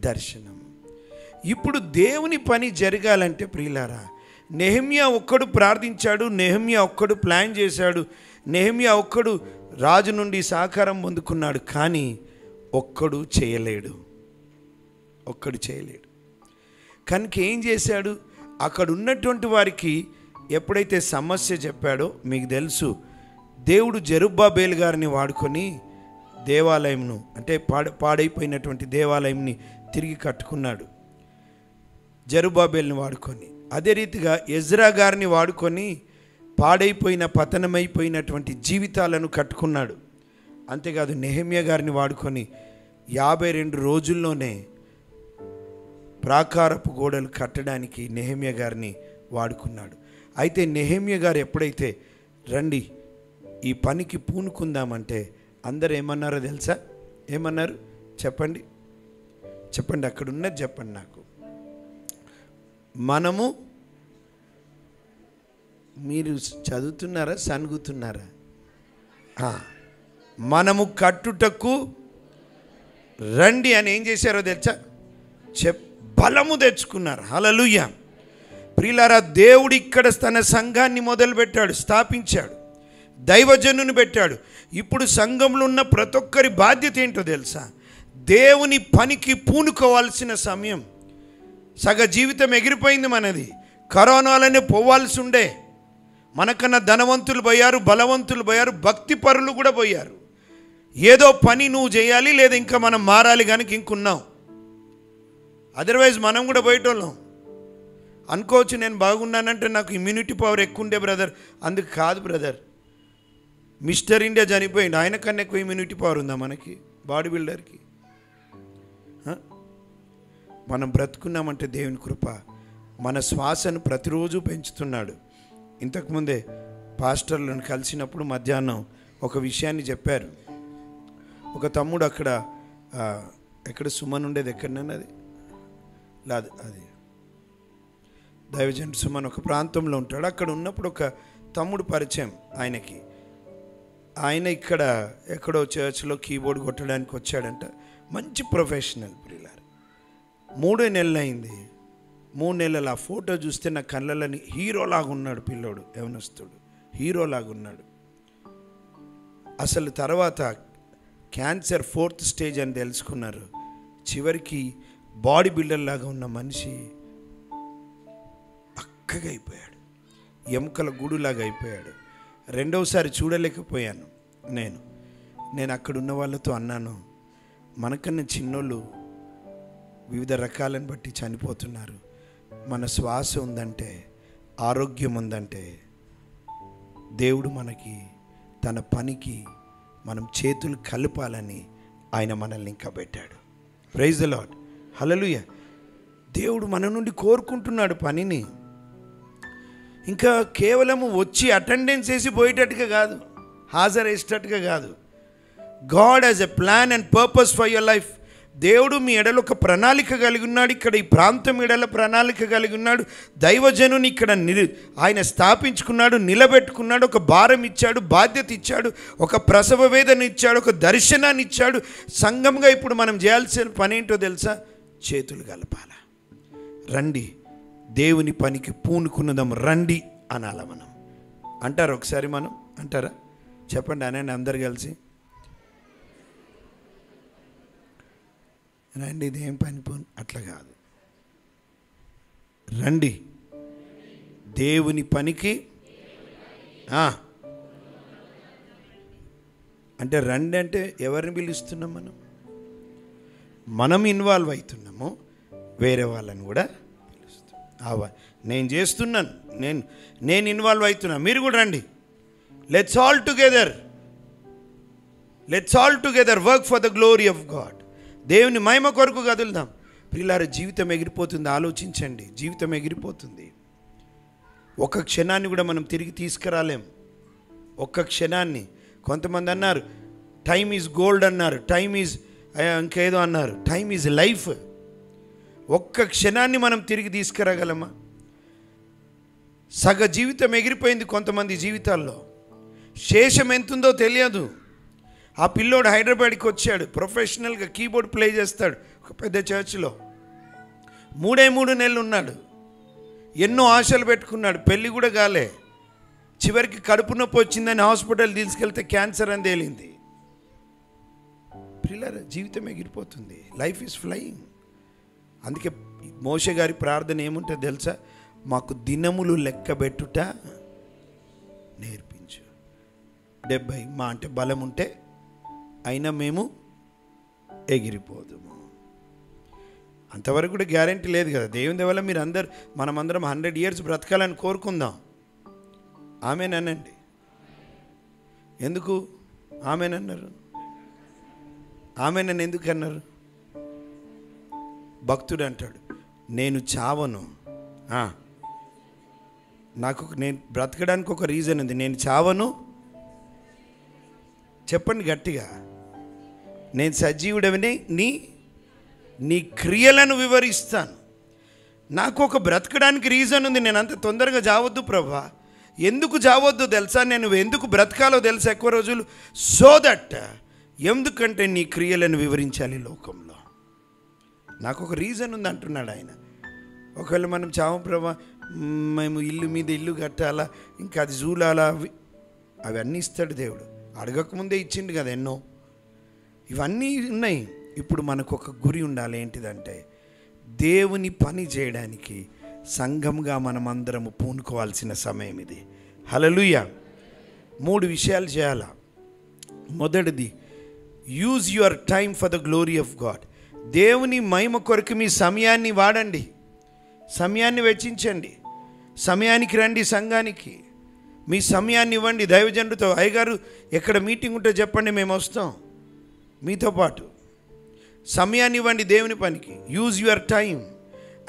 దర్శనము. ఇప్పుడు దేవుని పని జరగాలంటే ప్రియులారా, నెహెమ్యా ఒక్కడు ప్రార్థించాడు, నెహెమ్యా ఒక్కడు ప్లాన్ చేశాడు, నెహెమ్యా ఒక్కడు రాజు నుండి సహకారం పొందుకున్నాడు, కానీ ఒక్కడు చేయలేడు. కనుక ఏం చేశాడు? అక్కడ ఉన్నటువంటి వారికి ఎప్పుడైతే సమస్య చెప్పాడో, మీకు తెలుసు, దేవుడు జెరుబ్బాబేలు గారిని వాడుకొని దేవాలయంను, అంటే పాడైపోయినటువంటి దేవాలయంని తిరిగి కట్టుకున్నాడు, జెరుబ్బాబేలుని వాడుకొని. అదే రీతిగా ఎజ్రా గారిని వాడుకొని పాడైపోయిన, పతనమైపోయినటువంటి జీవితాలను కట్టుకున్నాడు. అంతేకాదు, నెహెమ్యా గారిని వాడుకొని 52 రోజుల్లోనే ప్రాకారపు గోడలు కట్టడానికి నెహెమ్యా గారిని వాడుకున్నాడు. అయితే నెహెమ్యా గారు ఎప్పుడైతే రండి ఈ పనికి పూనుకుందామంటే అందరు ఏమన్నారో తెలుసా? ఏమన్నారు చెప్పండి, చెప్పండి, అక్కడ ఉన్నది చెప్పండి నాకు. మనము, మీరు చదువుతున్నారా సనుగుతున్నారా? మనము కట్టుటకు రండి అని ఏం చేశారో తెలుసా? బలము తెచ్చుకున్నారు. హల్లెలూయా. ప్రియులారా, దేవుడు ఇక్కడ తన సంఘాన్ని మొదలుపెట్టాడు, స్థాపించాడు, దైవజనుని పెట్టాడు. ఇప్పుడు సంఘంలో ఉన్న ప్రతి ఒక్కరి బాధ్యత ఏంటో తెలుసా? దేవుని పనికి పూనుకోవాల్సిన సమయం. సగ జీవితం ఎగిరిపోయింది మనది. కరోనాలోనే పోవాల్సి ఉండే. మనకన్నా ధనవంతులు పోయారు, బలవంతులు పోయారు, భక్తి పరులు కూడా పోయారు. ఏదో పని నువ్వు చేయాలి, లేదా ఇంకా మనం మారాలి కనుక ఇంకున్నాం. అదర్వైజ్ మనం కూడా పోయేటోళ్ళం. అనుకోవచ్చు నేను బాగున్నానంటే నాకు ఇమ్యూనిటీ పవర్ ఎక్కువ ఉండే బ్రదర్. అందుకు కాదు బ్రదర్. మిస్టర్ ఇండియా చనిపోయింది, ఆయన కన్నా ఎక్కువ ఇమ్యూనిటీ పవర్ ఉందా మనకి, బాడీ బిల్డర్కి? మనం బ్రతుకున్నామంటే దేవుని కృప. మన శ్వాసను ప్రతిరోజు పెంచుతున్నాడు. ఇంతకుముందే పాస్టర్లను కలిసినప్పుడు మధ్యాహ్నం ఒక విషయాన్ని చెప్పారు. ఒక తమ్ముడు అక్కడ ఎక్కడ సుమన్ ఉండేది, ఎక్కడన్నది లేదు, అది దైవజన్ సుమన్ ఒక ప్రాంతంలో ఉంటాడు. అక్కడ ఉన్నప్పుడు ఒక తమ్ముడు పరిచయం ఆయనకి. ఆయన ఇక్కడ ఎక్కడో చర్చ్లో కీబోర్డ్ కొట్టడానికి వచ్చాడంట. మంచి ప్రొఫెషనల్. ప్రియులారు, 3 నెలలు అయింది. 3 నెలలు ఆ ఫోటో చూస్తే నా కళ్ళని హీరోలాగా ఉన్నాడు పిల్లోడు, యవనస్తుడు, హీరోలాగా ఉన్నాడు. అసలు తర్వాత క్యాన్సర్ 4th స్టేజ్ అని తెలుసుకున్నారు. చివరికి బాడీ బిల్డర్ లాగా ఉన్న మనిషి పక్కగా అయిపోయాడు, ఎముకల గూడులాగా అయిపోయాడు. రెండవసారి చూడలేకపోయాను. నేను అక్కడ ఉన్న వాళ్ళతో అన్నాను, మనకన్నా చిన్నోళ్ళు వివిధ రకాలను బట్టి చనిపోతున్నారు. మన శ్వాస ఉందంటే, ఆరోగ్యం ఉందంటే, దేవుడు మనకి తన పనికి మనం చేతులు కలపాలని ఆయన మనల్ని ఇంకా పెట్టాడు. Praise the Lord. హల్లెలూయా. దేవుడు మన నుండి కోరుకుంటున్నాడు పనిని. ఇంకా కేవలము వచ్చి అటెండెన్స్ వేసి పోయేటట్టుగా కాదు, హాజరేసేటట్టుగా కాదు. God has a plan and purpose for your life. దేవుడు మీ ఎడల ఒక ప్రణాళిక కలిగి ఉన్నాడు. ఇక్కడ ఈ ప్రాంతం ఎడల ప్రణాళిక కలిగి ఉన్నాడు. దైవజనుని ఇక్కడ ఆయన స్థాపించుకున్నాడు, నిలబెట్టుకున్నాడు. ఒక భారం ఇచ్చాడు, బాధ్యత ఇచ్చాడు, ఒక ప్రసవ వేదన ఇచ్చాడు, ఒక దర్శనాన్ని ఇచ్చాడు. సంఘంగా ఇప్పుడు మనం చేయాల్సిన పని ఏంటో తెలుసా? చేతులు కలపాల. రండి దేవుని పనికి పూనుకున్నదాం రండి అనాల. మనం అంటారు ఒకసారి, మనం అంటారా? చెప్పండి, అనండి అందరు కలిసి. రండి, ఇదేం పని అట్లా కాదు. రండి దేవుని పనికి. అంటే రండి అంటే ఎవరిని పిలుస్తున్నాం? మనం ఇన్వాల్వ్ అవుతున్నాము, వేరే వాళ్ళని కూడా పిలుస్తాం. నేను చేస్తున్నాను, నేను ఇన్వాల్వ్ అవుతున్నా, మీరు కూడా రండి. Let's all together work for the glory of God. దేవుని మహిమ కొరకు కదులుదాం. ప్రియులారా, జీవితం ఎగిరిపోతుంది. ఆలోచించండి, జీవితం ఎగిరిపోతుంది. ఒక్క క్షణాన్ని కూడా మనం తిరిగి తీసుకురాలేం. ఒక్క క్షణాన్ని. కొంతమంది అన్నారు టైమ్ ఈజ్ గోల్డ్ అన్నారు, టైమ్ ఈజ్ ఇంకేదో అన్నారు. Time is life. ఒక్క క్షణాన్ని మనం తిరిగి తీసుకురాగలమా? సగ జీవితం ఎగిరిపోయింది కొంతమంది జీవితాల్లో. శేషం ఎంతుందో తెలియదు. ఆ పిల్లోడు హైదరాబాద్కి వచ్చాడు, ప్రొఫెషనల్గా కీబోర్డ్ ప్లే చేస్తాడు ఒక పెద్ద చర్చ్లో. 3 నెలలు ఉన్నాడు. ఎన్నో ఆశలు పెట్టుకున్నాడు, పెళ్ళి కూడా కాలే. చివరికి కడుపు నొప్పి వచ్చిందని హాస్పిటల్ తీసుకెళ్తే క్యాన్సర్ అని తేలింది. పిల్లల జీవితం ఎగిరిపోతుంది. Life is flying. అందుకే మోషే గారి ప్రార్థన ఏముంటుంది తెలుసా? మాకు దినములు లెక్కబెట్టుట నేర్పించు. 70 మా అంటే బలం ఉంటే అయినా మేము ఎగిరిపోదుము. అంతవరకు కూడా గ్యారంటీ లేదు కదా. దేవుని వల్ల మీరు మనమందరం 100 years బ్రతకాలని కోరుకుందాం. ఆమెనండి. ఎందుకు ఆమెనన్నారు? ఆమెనని ఎందుకు అన్నారు? భక్తుడు అంటాడు, నేను చావను, నేను బ్రతకడానికి ఒక రీజన్ ఉంది. నేను చావను, చెప్పండి గట్టిగా, నేను సజీవుడవని నీ క్రియలను వివరిస్తాను. నాకు ఒక బ్రతకడానికి రీజన్ ఉంది. నేను అంత తొందరగా చావద్దు ప్రభా. ఎందుకు చావద్దు తెలుసా? నేను ఎందుకు బ్రతకాలో తెలుసా ఎక్కువ రోజులు? సో దట్, ఎందుకంటే నీ క్రియలను వివరించాలి లోకంలో. నాకు ఒక రీజన్ ఉంది అంటున్నాడు ఆయన. ఒకవేళ మనం చావు ప్రభా, మేము ఇల్లు మీద ఇల్లు కట్టాలా, ఇంకా అది జూలాలా, అవన్నీ ఇస్తాడు దేవుడు. అడగకముందే ఇచ్చిండు కదా ఎన్నో. ఇవన్నీ ఉన్నాయి. ఇప్పుడు మనకు ఒక గురి ఉండాలి. ఏంటిదంటే దేవుని పని చేయడానికి సంఘంగా మనమందరము పూనుకోవాల్సిన సమయం ఇది. హల్లెలూయా. 3 విషయాలు చేయాలా. మొదటిది, use your time for the glory of God. దేవుని మహిమ కొరకు మీ సమయాన్ని వాడండి, సమయాన్ని వెచ్చించండి. సమయానికి రండి, సంఘానికి మీ సమయాన్ని ఇవ్వండి. దైవజనుడితో, అయ్యగారు ఎక్కడ మీటింగ్ ఉంటే చెప్పండి, మేము వస్తాం మీతో పాటు. సమయాన్ని ఇవ్వండి దేవుని పనికి. Use your time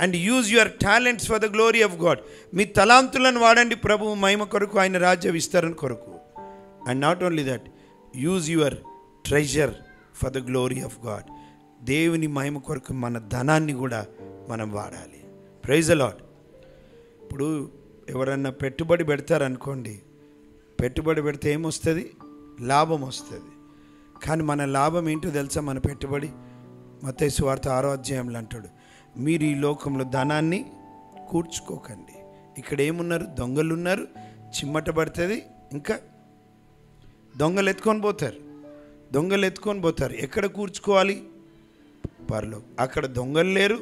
and use your talents for the glory of God. మీ తలాంతులను వాడండి ప్రభువు మహిమ కొరకు, ఆయన రాజ్య విస్తరణ కొరకు. And not only that, use your treasure for the glory of God. దేవుని మహిమ కొరకు మన ధనాన్ని కూడా మనం వాడాలి. Praise the Lord. ఇప్పుడు ఎవరన్నా పెట్టుబడి పెడతారనుకోండి, పెట్టుబడి పెడితే ఏమొస్తుంది? లాభం వస్తుంది. కానీ మన లాభం ఏంటో తెలుసా? మన పెట్టుబడి మత్తయి సువార్త 6వ అధ్యాయంలో అంటాడు, మీరు ఈ లోకంలో ధనాన్ని కూర్చుకోకండి. ఇక్కడ ఏమున్నారు? దొంగలు ఉన్నారు, చిమ్మట పడుతుంది, ఇంకా దొంగలు ఎత్తుకొని పోతారు. ఎక్కడ కూర్చుకోవాలి? పరలో. అక్కడ దొంగలు లేరు,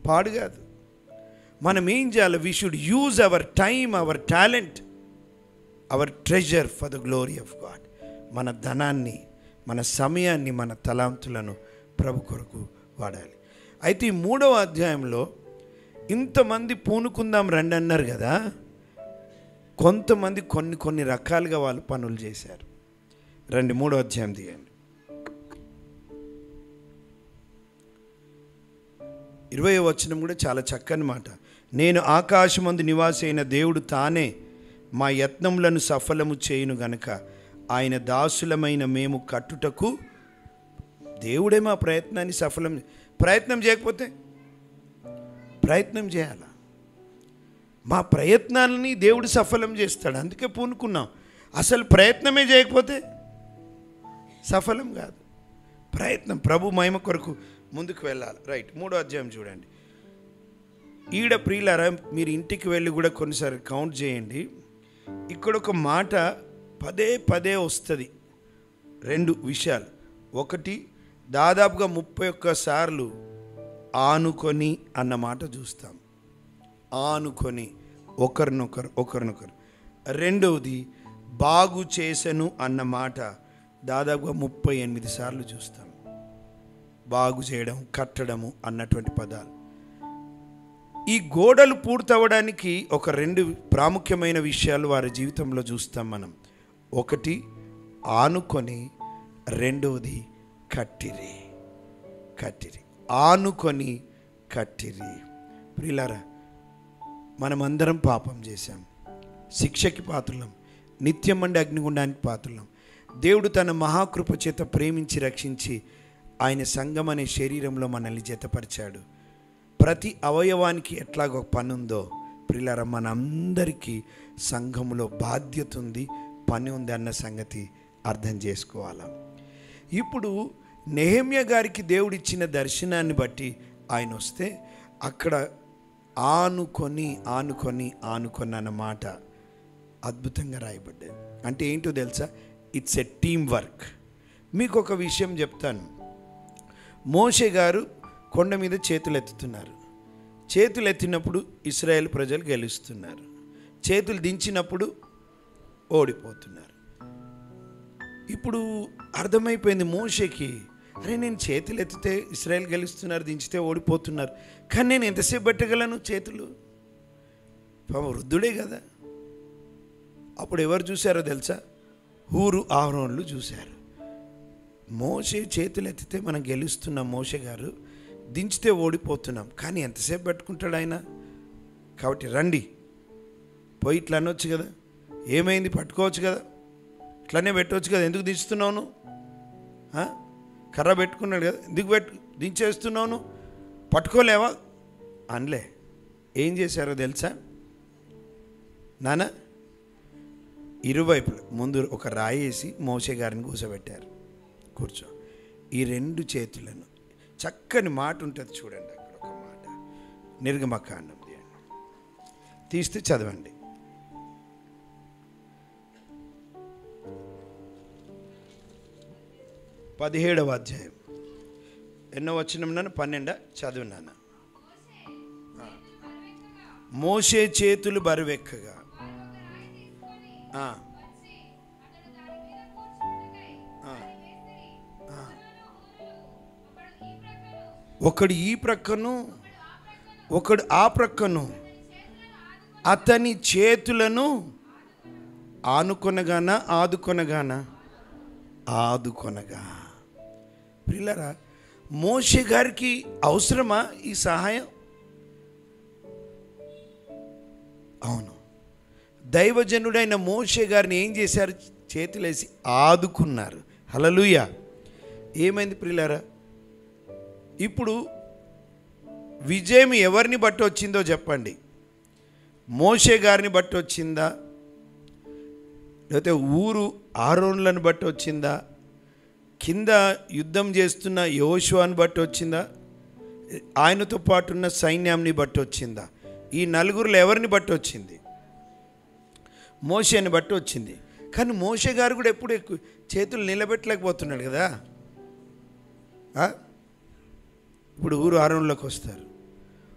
పాడు కాదు. మనం ఏం చేయాలి? We should use our time, our talent, our treasure for the glory of God. మన ధనాన్ని, మన సమయాన్ని, మన తలాంతులను ప్రభు కొరకు వాడాలి. అయితే ఈ 3వ అధ్యాయంలో ఇంతమంది పూనుకుందాం రండి అన్నారు కదా, కొంతమంది కొన్ని రకాలుగా వాళ్ళు పనులు చేశారు. రండి 3వ అధ్యాయం తీయండి. 20వ వచనం కూడా చాలా చక్కని మాట. నేను ఆకాశమందు నివాసి అయిన దేవుడు తానే మా యత్నములను సఫలము చేయును గనుక ఆయన దాసులమైన మేము కట్టుటకు. దేవుడే మా ప్రయత్నాన్ని ప్రయత్నం చేయకపోతే ప్రయత్నం చేయాలా? మా ప్రయత్నాలని దేవుడు సఫలం చేస్తాడు. అందుకే పూనుకున్నాం. అసలు ప్రయత్నమే చేయకపోతే సఫలం కాదు. ప్రయత్నం, ప్రభు మహిమ కొరకు ముందుకు వెళ్ళాలి. రైట్, 3వ అధ్యాయం చూడండి. ఈడ ప్రియులారా, మీరు ఇంటికి వెళ్ళి కూడా కొన్నిసార్లు కౌంట్ చేయండి. ఇక్కడ ఒక మాట పదే వస్తుంది. 2 విషయాలు. ఒకటి, దాదాపుగా 31 సార్లు ఆనుకొని అన్న మాట చూస్తాం. ఆనుకొని, ఒకరినొకరు. రెండవది, బాగు చేసెను అన్న మాట దాదాపుగా 38 సార్లు చూస్తాం. బాగు చేయడం, కట్టడము అన్నటువంటి పదాలు. ఈ గోడలు పూర్తవడానికి ఒక 2 ప్రాముఖ్యమైన విషయాలు వారి జీవితంలో చూస్తాం మనం. ఒకటి ఆనుకొని, రెండవది కట్టిరి. ఆనుకొని కట్టిరి. ప్రియులారా, మనమందరం పాపం చేశాం, శిక్షకి పాత్రులం, నిత్యమండి అగ్నిగుండానికి పాత్రులం. దేవుడు తన మహాకృప చేత ప్రేమించి రక్షించి ఆయన సంఘం అనే శరీరంలో మనల్ని జతపరిచాడు. ప్రతి అవయవానికి ఎట్లాగో పని ఉందో ప్రియులారా, మనందరికీ సంఘములో బాధ్యత ఉంది, పని ఉంది అన్న సంగతి అర్థం చేసుకోవాలి. ఇప్పుడు నెహెమ్యా గారికి దేవుడిచ్చిన దర్శనాన్ని బట్టి ఆయన వస్తే అక్కడ ఆనుకొని అన్నమాట అద్భుతంగా రాయబడ్డది. అంటే ఏంటో తెలుసా? It's a team work. మీకు ఒక విషయం చెప్తాను. మోషే గారు కొండ మీద చేతులు ఎత్తుతున్నారు. చేతులు ఎత్తినప్పుడు ఇశ్రాయేల్ ప్రజలు గెలుస్తున్నారు. చేతులు దించినప్పుడు ఓడిపోతున్నారు. ఇప్పుడు అర్థమైపోయింది మోషేకి, అరే నేను చేతులు ఎత్తితే ఇశ్రాయేల్ గెలుస్తున్నారు, దించితే ఓడిపోతున్నారు, కానీ నేను ఎంతసేపు పెట్టగలను చేతులు? వృద్ధుడే కదా. అప్పుడు ఎవరు చూశారో తెలుసా? హూరు ఆహరోన్లు చూశారు. మోషే చేతులు ఎత్తితే మనం గెలుస్తున్నాం, మోషే గారు దించితే ఓడిపోతున్నాం, కానీ ఎంతసేపు పెట్టుకుంటాడు ఆయన? కాబట్టి రండి, పోయి ఇట్లా అనొచ్చు కదా, ఏమైంది పట్టుకోవచ్చు కదా, ఇట్లానే పెట్టవచ్చు కదా, ఎందుకు దించుతున్నావు? కర్ర పెట్టుకున్నాడు కదా, ఎందుకు దించేస్తున్నావు? పట్టుకోలేవా అనలే. ఏం చేశారో తెలుసా నాన్న? ఇరువైపుల ముందు ఒక రాయి వేసి మోషే గారిని కూర్చోబెట్టారు. కూర్చో, ఈ రెండు చేతులను, చక్కని మాట ఉంటుంది చూడండి అక్కడ ఒక మాట, నిర్గమకాండం తీస్తే చదవండి. 17వ అధ్యాయం ఎన్నో వచనం నాన్న? 12 చదువున్నాను. మోషే చేతులు బరువెక్కగా ఒకడు ఈ ప్రక్కను ఒకడు ఆ ప్రక్కను అతని చేతులను ఆదుకొనగా. ప్రియులారా, మోషే గారికి అవసరమా ఈ సహాయం? అవును. దైవజనుడైన మోషే గారిని ఏం చేశారు? చేతులేసి ఆదుకున్నారు. హల్లెలూయా. ఏమైంది ప్రియులారా? ఇప్పుడు విజయం ఎవరిని బట్టి వచ్చిందో చెప్పండి. మోషే గారిని బట్టి వచ్చిందా, లేకపోతే ఊరు ఆరోనులను బట్టి వచ్చిందా, కింద యుద్ధం చేస్తున్న యెహోషువని బట్టి వచ్చిందా, ఆయనతో పాటు ఉన్న సైన్యాన్ని బట్టి వచ్చిందా? ఈ నలుగురులో ఎవరిని బట్టి వచ్చింది? మోషేని బట్టి వచ్చింది. కానీ మోషే గారు కూడా ఎప్పుడు ఎక్కువ చేతులు నిలబెట్టలేకపోతున్నాడు కదా. ఇప్పుడు ఊరు ఆరోనులోకి వస్తారు.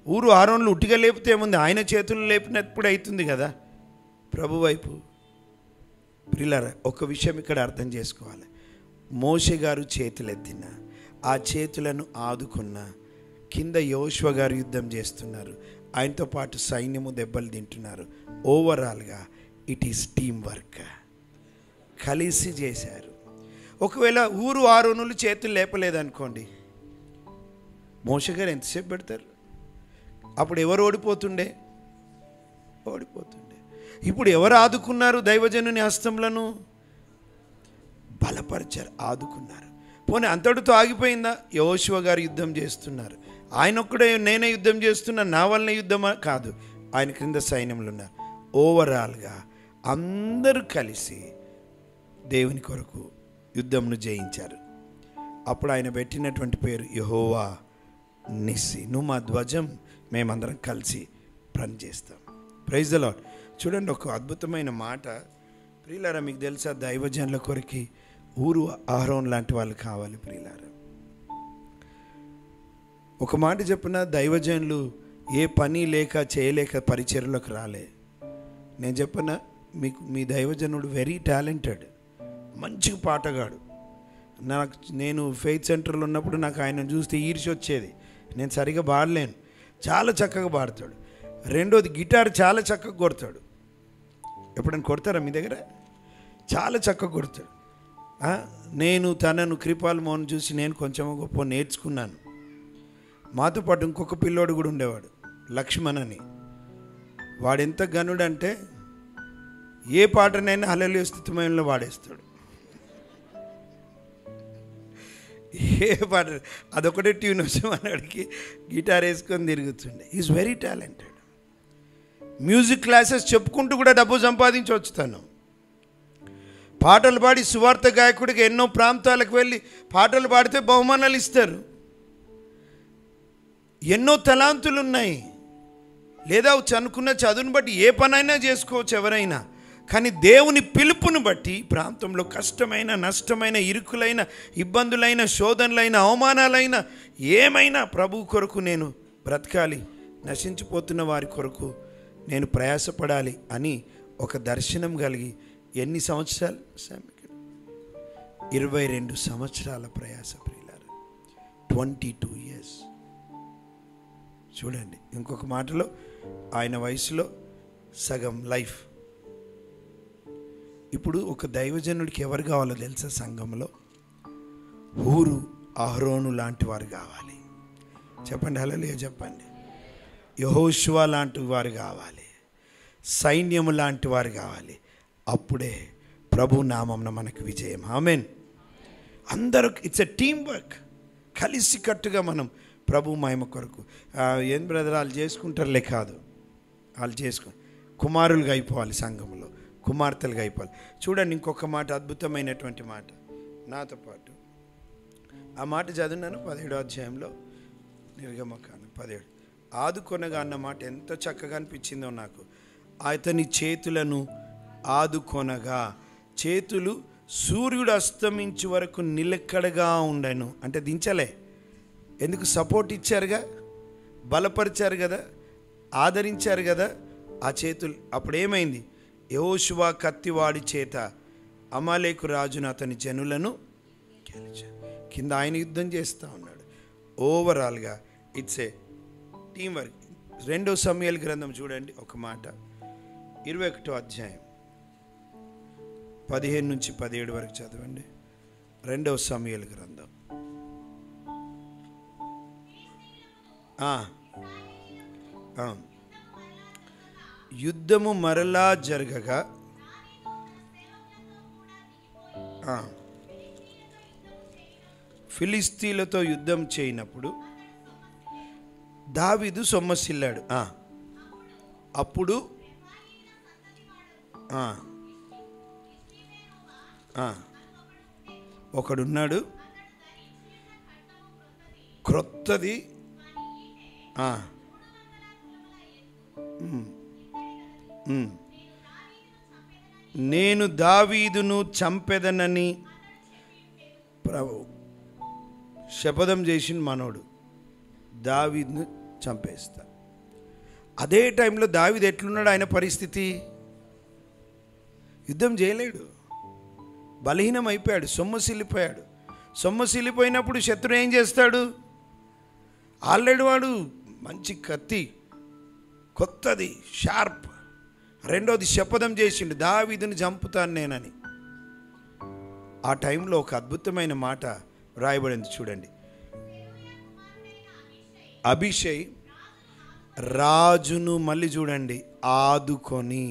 ఊరు ఆరోనులు ఉట్టిగా లేపితే ఏముంది, ఆయన చేతులు లేపినప్పుడు అవుతుంది కదా ప్రభు వైపు. ప్రియులారా, ఒక విషయం ఇక్కడ అర్థం చేసుకోవాలి. మోషే గారు చేతులు ఎత్తిన, ఆ చేతులను ఆదుకున్న, కింద యెహోషువ గారు యుద్ధం చేస్తున్నారు, ఆయనతో పాటు సైన్యము దెబ్బలు తింటున్నారు. ఓవరాల్గా ఇట్ ఈస్ టీమ్ వర్క్, కలిసి చేశారు. ఒకవేళ ఊరు ఆరోనులు చేతులు లేపలేదనుకోండి, మోషే గారు ఎంతసేపు పెడతారు? అప్పుడు ఎవరు ఓడిపోతుండే? ఇప్పుడు ఎవరు ఆదుకున్నారు? దైవజనుని హస్తములను బలపరిచారు, ఆదుకున్నారు. పోనీ అంతటితో ఆగిపోయిందా? యెహోషువ గారు యుద్ధం చేస్తున్నారు, ఆయన ఒక్కడే నేనే యుద్ధం చేస్తున్నా, నా వల్లనే యుద్ధమా? కాదు, ఆయన క్రింద సైన్యములు ఉన్నారు. ఓవరాల్గా అందరూ కలిసి దేవుని కొరకు యుద్ధంను జయించారు. అప్పుడు ఆయన పెట్టినటువంటి పేరు యెహోవా నిస్సి. నువ్వు మా ధ్వజం, మేమందరం కలిసి పనిచేస్తాం. Praise the Lord. చూడండి, ఒక అద్భుతమైన మాట ప్రియులారా. మీకు తెలుసా, దైవజనుల కొరికి ఊరు ఆరోన్ లాంటి వాళ్ళు కావాలి ప్రియులారా. ఒక మాట చెప్పిన, దైవజనులు ఏ పని లేక చేయలేక పరిచర్యలోకి రాలే. నేను చెప్పిన మీకు, మీ దైవజనుడు వెరీ టాలెంటెడ్, మంచిగా పాటగాడు. నేను ఫెయిత్ సెంటర్లో ఉన్నప్పుడు నాకు ఆయన చూస్తే ఈర్ష్య వచ్చేది. నేను సరిగా పాడలేను, చాలా చక్కగా పాడతాడు. రెండోది, గిటార్ చాలా చక్కగా కొడతాడు. ఎప్పుడైనా కొడతారా మీ దగ్గర? చాలా చక్కగా కొడతాడు. నేను తనను కృపాల్ మోహన్ చూసి నేను కొంచెం గొప్ప నేర్చుకున్నాను. మాతో పాటు ఇంకొక పిల్లోడు కూడా ఉండేవాడు, లక్ష్మణ్ అని. వాడెంత గనుడంటే ఏ పాటనైనా హల్లెలూయా స్తుతిమయంలో వాడేస్తాడు. ఏ పాట, అదొకటే ట్యూన్ వచ్చి మనడికి గిటార్ వేసుకొని తిరుగుతుండే. Is very talented. Music classes చెప్పుకుంటూ కూడా డబ్బు సంపాదించవచ్చు. తను పాటలు పాడి సువార్త గాయకుడికి ఎన్నో ప్రాంతాలకు వెళ్ళి పాటలు పాడితే బహుమానాలు ఇస్తారు. ఎన్నో తలాంతులు ఉన్నాయి. లేదా అనుకున్న చదువుని బట్టి ఏ పనైనా చేసుకోవచ్చు ఎవరైనా. కానీ దేవుని పిలుపుని బట్టి ప్రాంతంలో కష్టమైన, నష్టమైన, ఇరుకులైన, ఇబ్బందులైన, శోధనలైన, అవమానాలైన, ఏమైనా ప్రభు కొరకు నేను బ్రతకాలి, నశించిపోతున్న వారి కొరకు నేను ప్రయాసపడాలి అని ఒక దర్శనం కలిగి ఎన్ని సంవత్సరాలు? 22 సంవత్సరాల ప్రయాస ప్రియులారా, 22 years. చూడండి, ఇంకొక మాటలో ఆయన వయసులో సగం లైఫ్. ఇప్పుడు ఒక దైవజనుడికి ఎవరు కావాలో తెలుసా? సంఘంలో ఊరు అహరోను లాంటి వారు కావాలి. చెప్పండి, హల్లెలూయా చెప్పండి. యెహోషువ లాంటి వారు కావాలి, సైన్యము లాంటి వారు కావాలి. అప్పుడే ప్రభు నామమున మనకు విజయం. ఆమేన్. అందరూ ఇట్స్ ఎ టీమ్ వర్క్. కలిసికట్టుగా మనం ప్రభు మహిమ కొరకు. ఏం బ్రదర్ వాళ్ళు చేసుకుంటారులే కాదు, వాళ్ళు కుమారులుగా అయిపోవాలి, సంఘంలో కుమార్తెలుగా అయిపోవాలి. చూడండి ఇంకొక మాట, అద్భుతమైనటువంటి మాట నాతో పాటు. ఆ మాట చదివినాను 17వ అధ్యాయంలో, నిర్గమకాండం 17. ఆదుకొనగా అన్న మాట ఎంత చక్కగా అనిపించిందో నాకు. అతని చేతులను ఆదుకొనగా, చేతులు సూర్యుడు అస్తమించే వరకు నిలకడగా ఉండను. అంటే దించలే, ఎందుకు? సపోర్ట్ ఇచ్చారుగా, బలపరిచారు కదా, ఆదరించారు కదా ఆ చేతులు. అప్పుడు ఏమైంది? యెహోషువ కత్తివాడి చేత అమాలేకు రాజును అతని జనులను గెలిచారు. కింద ఆయన యుద్ధం చేస్తూ ఉన్నాడు. ఓవరాల్గా ఇట్స్ ఏ టీం వర్క్. 2 సమూయేలు గ్రంథం చూడండి ఒక మాట, 21వ అధ్యాయం 15 నుంచి 17 వరకు చదవండి. 2 సమూయేలు గ్రంథం. యుద్ధము మరలా జరగగా ఫిలిస్తీన్లతో యుద్ధం చేయనప్పుడు దావీదు సొమ్మసిల్లాడు. అప్పుడు ఒకడున్నాడు, క్రొత్తది. నేను దావీదును చంపెదనని శపథం చేసిన మనోడు, దావీదును చంపేస్తా. అదే టైంలో దావీదు ఎట్లున్నాడు? ఆయన పరిస్థితి, యుద్ధం చేయలేడు, బలహీనం అయిపోయాడు, సొమ్మసిల్లిపోయాడు. సొమ్మసిల్లిపోయినప్పుడు శత్రువు ఏం చేస్తాడు? ఆల్రెడీ వాడు మంచి కత్తి, కొత్తది, షార్ప్. రెండోది శపథం చేసిండు, దావీదుని చంపుతాను నేనని. ఆ టైంలో ఒక అద్భుతమైన మాట రాయబడింది చూడండి. అభిషై రాజును మళ్ళీ చూడండి ఆదుకొని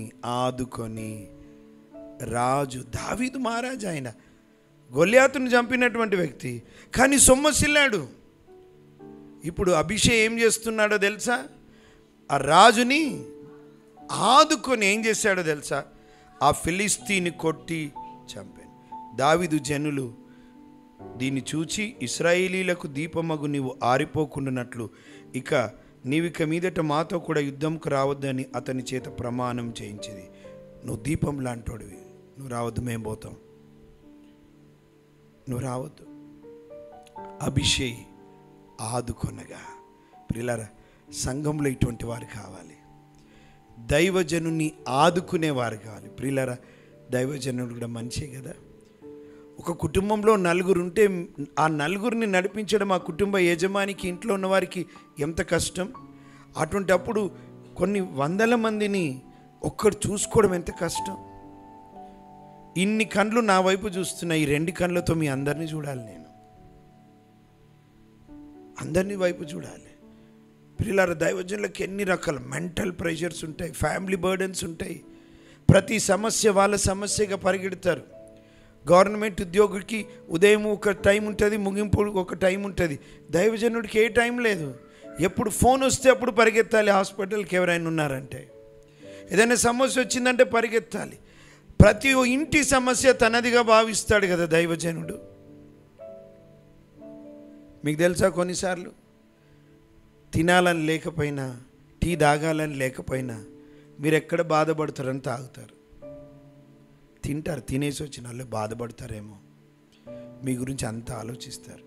రాజు, దావీదు మహారాజు, ఆయన గొల్యాతును చంపినటువంటి వ్యక్తి, కానీ సొమ్మసిల్లాడు. ఇప్పుడు అభిషై ఏం చేస్తున్నాడో తెలుసా? ఆ రాజుని ఆదుకొని ఏం చేశాడో తెలుసా? ఆ ఫిలిస్తీని కొట్టి చంపాను. దావీదు జనులు దీన్ని చూచి, ఇశ్రాయేలీలకు దీపమగు నీవు ఆరిపోకుండానట్లు ఇక నీవిక మీదట మాతో కూడా యుద్ధంకు రావద్దని అతని చేత ప్రమాణం చేయించింది. నువ్వు దీపం లాంటోడివి, నువ్వు రావద్దు, మేము పోతాం, నువ్వు రావద్దు. అభిషై ఆదుకొనగా. ప్రియులారా, సంఘంలో ఇటువంటి వారు కావాలి, దైవజనుని ఆదుకునేవారు కావాలి. ప్రియులారా, దైవజనుడు కూడా మంచిదే కదా. ఒక కుటుంబంలో 4 ఉంటే ఆ 4ని నడిపించడం ఆ కుటుంబ యజమానికి, ఇంట్లో ఉన్నవారికి ఎంత కష్టం. అటువంటప్పుడు కొన్ని వందల మందిని ఒక్కడు చూసుకోవడం ఎంత కష్టం. ఇన్ని కళ్ళు నా వైపు చూస్తున్నా, ఈ 2 కళ్ళతో మీ అందరినీ చూడాలి, నేను అందరినీ వైపు చూడాలి. పిల్లల దైవజనులకు ఎన్ని రకాల మెంటల్ ప్రెషర్స్ ఉంటాయి, ఫ్యామిలీ బర్డెన్స్ ఉంటాయి. ప్రతి సమస్య వాళ్ళ సమస్యగా పరిగెడతారు. గవర్నమెంట్ ఉద్యోగికి ఉదయం ఒక టైం ఉంటుంది, ముగింపు ఒక టైం ఉంటుంది. దైవజనుడికి ఏ టైం లేదు. ఎప్పుడు ఫోన్ వస్తే అప్పుడు పరిగెత్తాలి. హాస్పిటల్కి ఎవరైనా ఉన్నారంటే, ఏదైనా సమస్య వచ్చిందంటే పరిగెత్తాలి. ప్రతి ఇంటి సమస్య తనదిగా భావిస్తాడు కదా దైవజనుడు. మీకు తెలుసా, కొన్నిసార్లు తినాలని లేకపోయినా, టీ తాగాలని లేకపోయినా మీరు ఎక్కడ బాధపడతారని తాగుతారు. తింటారు, తినేసి వచ్చిన వాళ్ళు బాధపడతారేమో, మీ గురించి అంతా ఆలోచిస్తారు.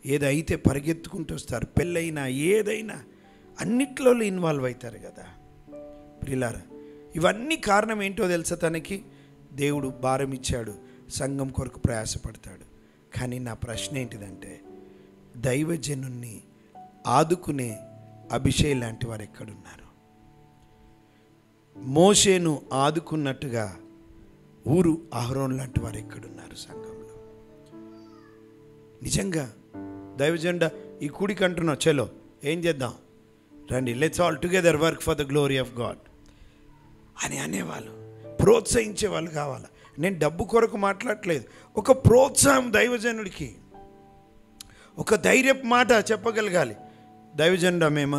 ఏదైతే పరిగెత్తుకుంటూ వస్తారు. పెళ్ళైనా ఏదైనా అన్నిట్లో ఇన్వాల్వ్ అవుతారు కదా. ప్రియులారా, ఇవన్నీ కారణం ఏంటో తెలుసా? తనకి దేవుడు భారం ఇచ్చాడు, సంఘం కొరకు ప్రయాసపడతాడు. కానీ నా ప్రశ్న ఏంటిదంటే, దైవజనుణ్ణి ఆదుకునే అభిషేక్ లాంటి వారు ఎక్కడున్నారు? మోషేను ఆదుకున్నట్టుగా ఊరు అహరోన్ లాంటి వారు ఎక్కడున్నారు సంఘంలో? నిజంగా దైవజెండా ఈ కూడికి అంటున్నావు, చలో ఏం చేద్దాం, రండి, let's all together work for the glory of God అని అనేవాళ్ళు, ప్రోత్సహించే వాళ్ళు కావాలి. నేను డబ్బు కొరకు మాట్లాడట్లేదు. ఒక ప్రోత్సాహం దైవజనుడికి, ఒక ధైర్యపు మాట చెప్పగలగాలి. దైవజనుడా మేము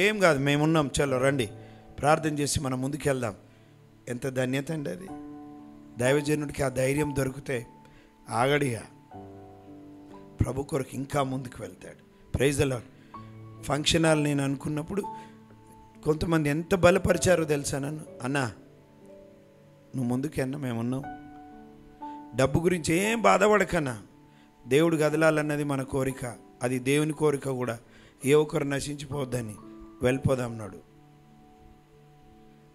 ఏం కాదు, మేమున్నాం, చలో రండి ప్రార్థన చేసి మనం ముందుకెళ్దాం. ఎంత ధన్యత అండి అది. దైవజనుడికి ఆ ధైర్యం దొరికితే ఆగడిగా ప్రభు కొరకు ఇంకా ముందుకు వెళ్తాడు. Praise the Lord. Function hall నేను అనుకున్నప్పుడు కొంతమంది ఎంత బలపరిచారో తెలుసా నన్ను. అన్నా నువ్వు ముందుకన్నా మేమున్నాం, డబ్బు గురించి ఏం బాధపడకన్నా, దేవుడు కదలాలన్నది మన కోరిక, అది దేవుని కోరిక కూడా. ఏ ఒక్కరు నశించిపోవద్దని వెళ్ళిపోదాం నాడు.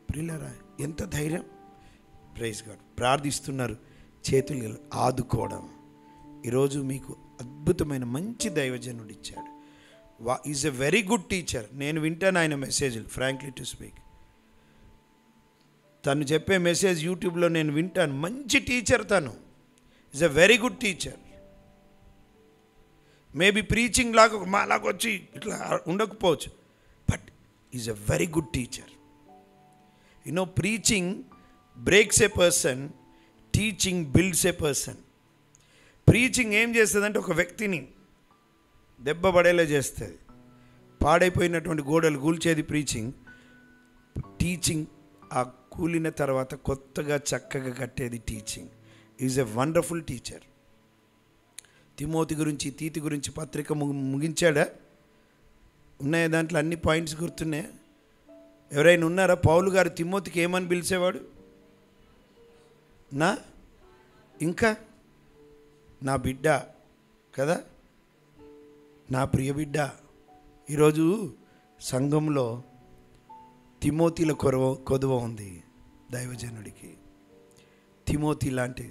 ప్రియులారా ఎంత ధైర్యం. Praise God. ప్రార్థిస్తున్నారు, చేతులు ఆదుకోవడం. ఈరోజు మీకు అద్భుతమైన మంచి దైవజనుడు ఇచ్చాడు. Is a very good teacher. నేను వింటాను ఆయన మెసేజ్లు, ఫ్రాంక్లీ టు స్పీక్. తను చెప్పే మెసేజ్ యూట్యూబ్లో నేను వింటాను. మంచి టీచర్ తను. Is a very good teacher. Maybe preaching లాగా మాలాగా వచ్చి ఇట్లా ఉండకపోవచ్చు, but is a very good teacher. You know preaching breaks a person, teaching builds a person. Preaching ఏం చేస్తుందంటే ఒక వ్యక్తిని దెబ్బ పడేలా చేస్తుంది. పాడైపోయినటువంటి గోడలు కూల్చేది ప్రీచింగ్. టీచింగ్ ఆ కూలిన తర్వాత కొత్తగా చక్కగా కట్టేది teaching. Is a wonderful teacher. Timothy గురించి, తీతి గురించి పత్రిక ముగించాడా? ఉన్నాయా దాంట్లో అన్ని పాయింట్స్ గుర్తున్నాయా? ఎవరైనా ఉన్నారా? పౌలు గారు తిమోతికి ఏమని పిలిచేవాడు? ఇంకా నా బిడ్డ కదా, నా ప్రియ బిడ్డ. ఈరోజు సంఘంలో తిమోతిల కొదువ ఉంది దైవజనుడికి. తిమోతి లాంటి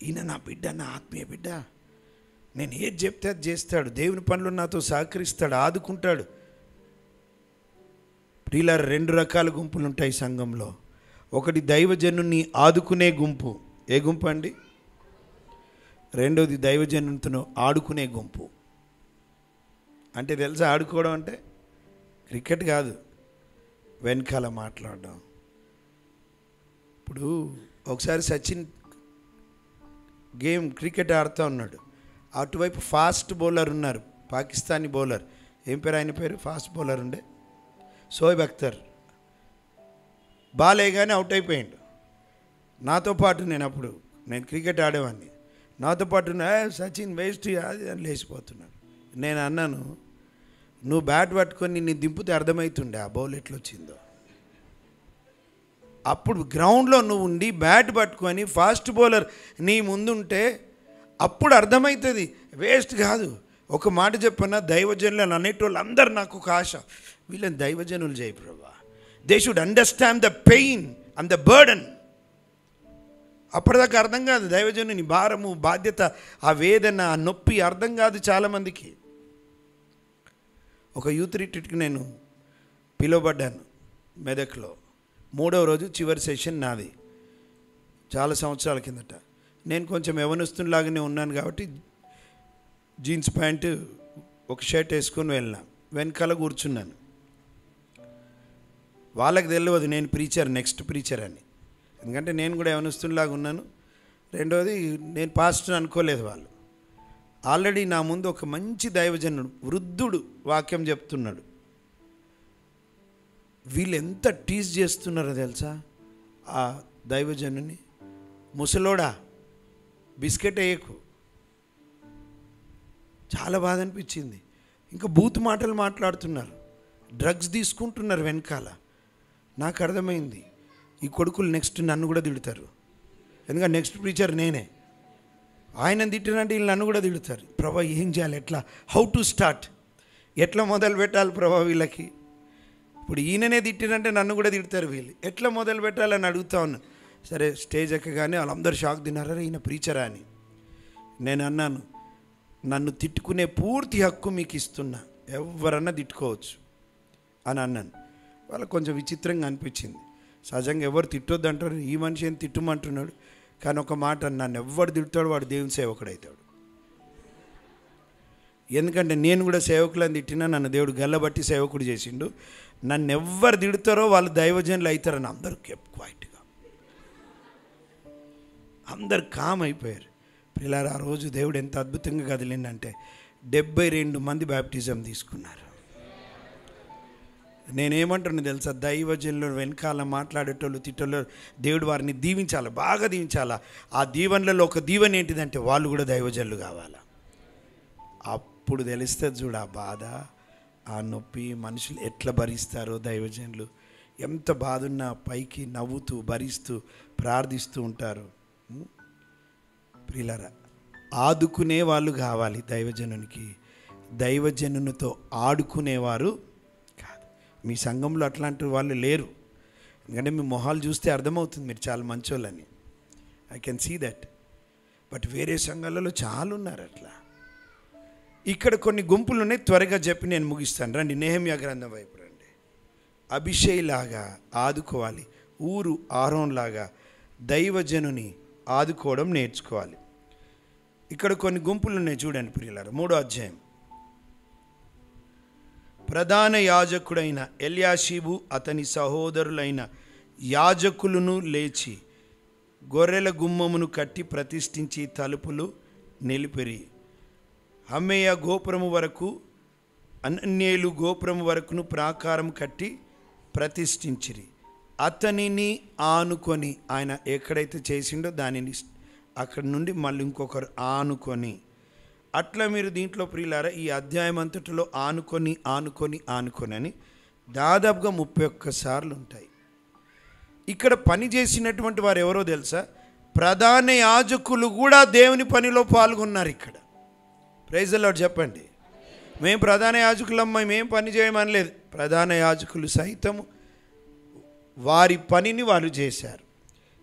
ఈయన నా బిడ్డ, నా ఆత్మీయ బిడ్డ. నేను ఏది చెప్తే అది చేస్తాడు, దేవుని పనులు నాతో సహకరిస్తాడు, ఆదుకుంటాడు. ప్రియులార, 2 రకాల గుంపులు ఉంటాయి సంఘంలో. ఒకటి దైవజనుని ఆదుకునే గుంపు. ఏ గుంపు అండి? రెండోది దైవజనునితో ఆడుకునే గుంపు. అంటే తెలుసా ఆడుకోవడం అంటే? క్రికెట్ కాదు, వెనకాల మాట్లాడడం. ఇప్పుడు ఒకసారి సచిన్ క్రికెట్ ఆడుతూ ఉన్నాడు. అటువైపు ఫాస్ట్ బౌలర్ ఉన్నారు, పాకిస్తానీ బౌలర్. ఏం పేరు ఆయన పేరు? ఫాస్ట్ బౌలర్ ఉండే షోయబ్ అఖ్తర్. బాల్ వేయగానే అవుట్ అయిపోయాడు. నాతో పాటు నేను క్రికెట్ ఆడేవాడిని. నాతో పాటు సచిన్ వేస్ట్ అది అని లేచిపోతున్నాడు. నేను అన్నాను, నువ్వు బ్యాట్ పట్టుకొని నిన్ను దింపితే అర్థమవుతుండే ఆ బౌల్ ఎట్లా వచ్చిందో. అప్పుడు గ్రౌండ్లో నువ్వు ఉండి బ్యాట్ పట్టుకొని ఫాస్ట్ బౌలర్ నీ ముందుంటే అప్పుడు అర్థమవుతుంది, వేస్ట్ కాదు. ఒక మాట చెప్పన్నా, దైవజనులను అనేటోళ్ళు అందరు నాకు ఒక ఆశ, వీళ్ళని దైవజనులు చేయి ప్రభా. They should understand the pain and the burden. అప్పటిదాకా అర్థం కాదు దైవజనుని భారము, బాధ్యత, ఆ వేదన, ఆ నొప్పి అర్థం కాదు చాలామందికి. ఒక యూత్ రిట్రీట్కి నేను పిలువబడ్డాను మెదక్లో. 3వ రోజు చివరి సెషన్ నాది, చాలా సంవత్సరాల కిందట. నేను కొంచెం యవనస్తునిలాగానే ఉన్నాను కాబట్టి జీన్స్ ప్యాంటు, ఒక షర్ట్ వేసుకొని వెళ్ళినా. వెనకాల కూర్చున్నాను. వాళ్ళకి తెలియదు నేను నెక్స్ట్ ప్రీచర్ అని. ఎందుకంటే నేను కూడా యవనస్తునిలాగా ఉన్నాను. రెండోది నేను పాస్టర్ అనుకోలేదు వాళ్ళు. ఆల్రెడీ నా ముందు ఒక మంచి దైవజనుడు, వృద్ధుడు వాక్యం చెప్తున్నాడు. వీళ్ళు ఎంత టీజ్ చేస్తున్నారో తెలుసా ఆ దైవజనుని. ముసలోడా, బిస్కెట్ వేయకు. చాలా బాధ అనిపించింది. ఇంకా బూత్ మాటలు మాట్లాడుతున్నారు, డ్రగ్స్ తీసుకుంటున్నారు వెనకాల. నాకు అర్థమైంది, ఈ కొడుకులు నెక్స్ట్ నన్ను కూడా తిడతారు. ఎందుకంటే నెక్స్ట్ ప్రీచర్ నేనే. ఆయన తిట్టినంటే వీళ్ళు నన్ను కూడా తిడతారు. ప్రభా ఏం చేయాలి, ఎట్లా, హౌ టు స్టార్ట్, ఎట్లా మొదలు పెట్టాలి ప్రభా వీళ్ళకి. ఇప్పుడు ఈయననే తిట్టినంటే నన్ను కూడా తిడతారు వీళ్ళు, ఎట్లా మొదలు పెట్టాలని అడుగుతా ఉన్నాను. సరే స్టేజ్ ఎక్కగానే వాళ్ళందరూ షాక్ తిన్నారా, ఈయన ప్రీచరా అని. నేను అన్నాను, నన్ను తిట్టుకునే పూర్తి హక్కు మీకు ఇస్తున్నా, ఎవరన్నా తిట్టుకోవచ్చు అని అన్నాను. వాళ్ళకి కొంచెం విచిత్రంగా అనిపించింది. సహజంగా ఎవరు తిట్టొద్దు అంటారు, ఈ మనిషి ఏం తిట్టమంటున్నాడు. కానీ ఒక మాట, నన్ను ఎవరు తిడతాడు వాడు దేవుని సేవకుడవుతాడు. ఎందుకంటే నేను కూడా సేవకులను తిట్టినా నన్ను దేవుడు గల్లబట్టి సేవకుడు చేసిండు. నన్ను ఎవ్వరు తిడతారో వాళ్ళు దైవజనులు అవుతారని అందరూ క్వైట్గా, అందరు కామ్ అయిపోయారు. పిల్లలు ఆ రోజు దేవుడు ఎంత అద్భుతంగా కదిలిందంటే 72 మంది బ్యాప్టిజం తీసుకున్నారు. నేనేమంటున్నా తెలుసా, దైవజనులు వెనకాల మాట్లాడేటోళ్ళు తిట్టోళ్ళు దేవుడు వారిని దీవించాలి, బాగా దీవించాలా. ఆ దీవెనలలో ఒక దీవెన ఏంటిదంటే వాళ్ళు కూడా దైవజనులు కావాలా. అప్పుడు తెలుస్తుంది చూడు ఆ బాధ, ఆ నొప్పి, మనుషులు ఎట్లా భరిస్తారో. దైవజనులు ఎంత బాధ ఉన్నా పైకి నవ్వుతూ భరిస్తూ ప్రార్థిస్తూ ఉంటారు. ప్రియులారా, ఆదుకునే వాళ్ళు కావాలి దైవజనునికి. దైవజనునితో ఆడుకునేవారు కాదు. మీ సంఘంలో అట్లాంటి వాళ్ళు లేరు, ఎందుకంటే మీ మొహాలు చూస్తే అర్థమవుతుంది మీరు చాలా మంచోళ్ళని. I can see that. But వేరే సంఘాలలో చాలా ఉన్నారు అట్లా. ఇక్కడ కొన్ని గుంపులు ఉన్నాయి, త్వరగా చెప్పి నేను ముగిస్తాను. రండి, నెహెమ్యా గ్రంథం వైపు రండి. అభిషేలాగా ఆదుకోవాలి, ఊరు ఆరోన్లాగా దైవజనుని ఆదుకోవడం నేర్చుకోవాలి. ఇక్కడ కొన్ని గుంపులు ఉన్నాయి చూడండి ప్రియులారా. 3వ అధ్యాయం. ప్రధాన యాజకుడైన ఎల్యాషీబు అతని సహోదరులైన యాజకులను లేచి గొర్రెల గుమ్మమును కట్టి ప్రతిష్ఠించి తలుపులు నిలిపిరి. హమ్మేయ గోపురము వరకు, అనన్యేలు గోపురము వరకును ప్రాకారం కట్టి ప్రతిష్ఠించిరి. అతనిని ఆనుకొని, ఆయన ఎక్కడైతే చేసిండో దానిని అక్కడి నుండి మళ్ళీ ఇంకొకరు ఆనుకొని, అట్లా మీరు దీంట్లో ప్రియులారా ఈ అధ్యాయం అంతటిలో ఆనుకొని ఆనుకొని ఆనుకొని అని దాదాపుగా 31 సార్లు ఉంటాయి. ఇక్కడ పని చేసినటువంటి వారు ఎవరో తెలుసా? ప్రధాన యాజకులు కూడా దేవుని పనిలో పాల్గొన్నారు ఇక్కడ. ప్రైజ్ ది లార్డ్ చెప్పండి. మేము ప్రధాన యాజకులమ్మ, మేము పని చేయమనలేదు. ప్రధాన యాజకులు సైతము వారి పనిని వారు చేశారు.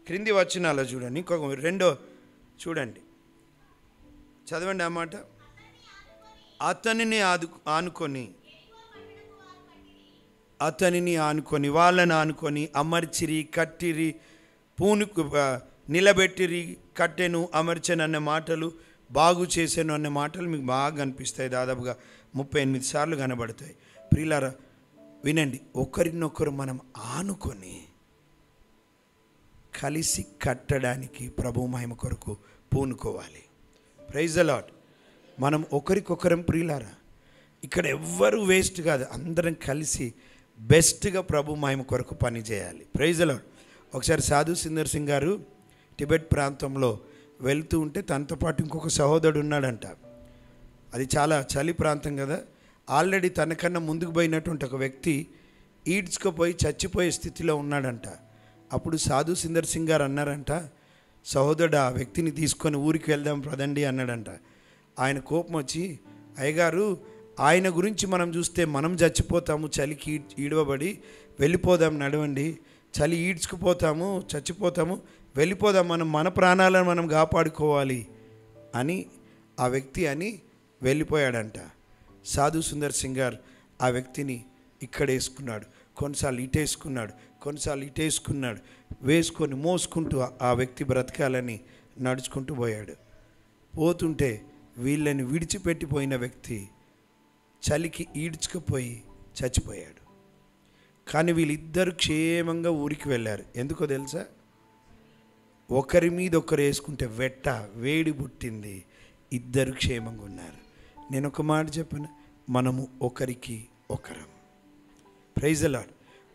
క్రింది వచనాలు చూడండి, ఇంకొక 2 చూడండి, చదవండి ఆ మాట. అతనిని ఆనుకొని వాళ్ళని ఆనుకొని అమర్చిరి, కట్టిరి, పూనుకు నిలబెట్టిరి, కట్టెను అమర్చెను అన్న మాటలు, బాగు చేశాను అనే మాటలు మీకు బాగా కనిపిస్తాయి. దాదాపుగా 38 సార్లు కనబడతాయి. ప్రియులారా వినండి, ఒకరినొకరు మనం ఆనుకొని కలిసి కట్టడానికి ప్రభు మహిమ కొరకు పూనుకోవాలి. Praise the lord. మనం ఒకరికొకరం ప్రియులారా, ఇక్కడ ఎవ్వరు వేస్ట్ కాదు, అందరం కలిసి బెస్ట్గా ప్రభు మహిమ కొరకు పని చేయాలి. Praise the Lord. ఒకసారి సాధు సుందర్ సింగ్ గారు టిబెట్ ప్రాంతంలో వెళ్తూ ఉంటే తనతో పాటు ఇంకొక సహోదరుడు ఉన్నాడంట. అది చాలా చలి ప్రాంతం కదా. ఆల్రెడీ తనకన్నా ముందుకు పోయినటువంటి ఒక వ్యక్తి ఈడ్చుకుపోయి చచ్చిపోయే స్థితిలో ఉన్నాడంట. అప్పుడు సాధు సుందర్ సింగ్ గారు అన్నారంట, సహోదరుడు ఆ వ్యక్తిని తీసుకొని ఊరికి వెళ్దాం పదండి అన్నాడంట. ఆయన కోపం వచ్చి, అయ్యగారు ఆయన గురించి మనం చూస్తే మనం చచ్చిపోతాము, చలికి ఈడవబడి వెళ్ళిపోదాం, నడవండి, చలి ఈడ్చుకుపోతాము, చచ్చిపోతాము, వెళ్ళిపోదాం, మన ప్రాణాలను మనం కాపాడుకోవాలి అని ఆ వ్యక్తి అని వెళ్ళిపోయాడంట. సాధు సుందర్ సింగ్ గారు ఆ వ్యక్తిని ఇక్కడ వేసుకున్నాడు, కొన్నిసార్లు ఇటేసుకున్నాడు, కొన్నిసార్లు ఇటేసుకున్నాడు, వేసుకొని మోసుకుంటూ ఆ వ్యక్తి బ్రతకాలని నడుచుకుంటూ పోయాడు. పోతుంటే వీళ్ళని విడిచిపెట్టిపోయిన వ్యక్తి చలికి ఈడ్చుకుపోయి చచ్చిపోయాడు. కానీ వీళ్ళిద్దరు క్షేమంగా ఊరికి వెళ్ళారు. ఎందుకో తెలుసా? ఒకరి మీద ఒకరు వేసుకుంటే వేడి పుట్టింది, ఇద్దరు క్షేమంగా ఉన్నారు. నేను ఒక మాట చెప్పను, మనము ఒకరికి ఒకరం. Praise the Lord.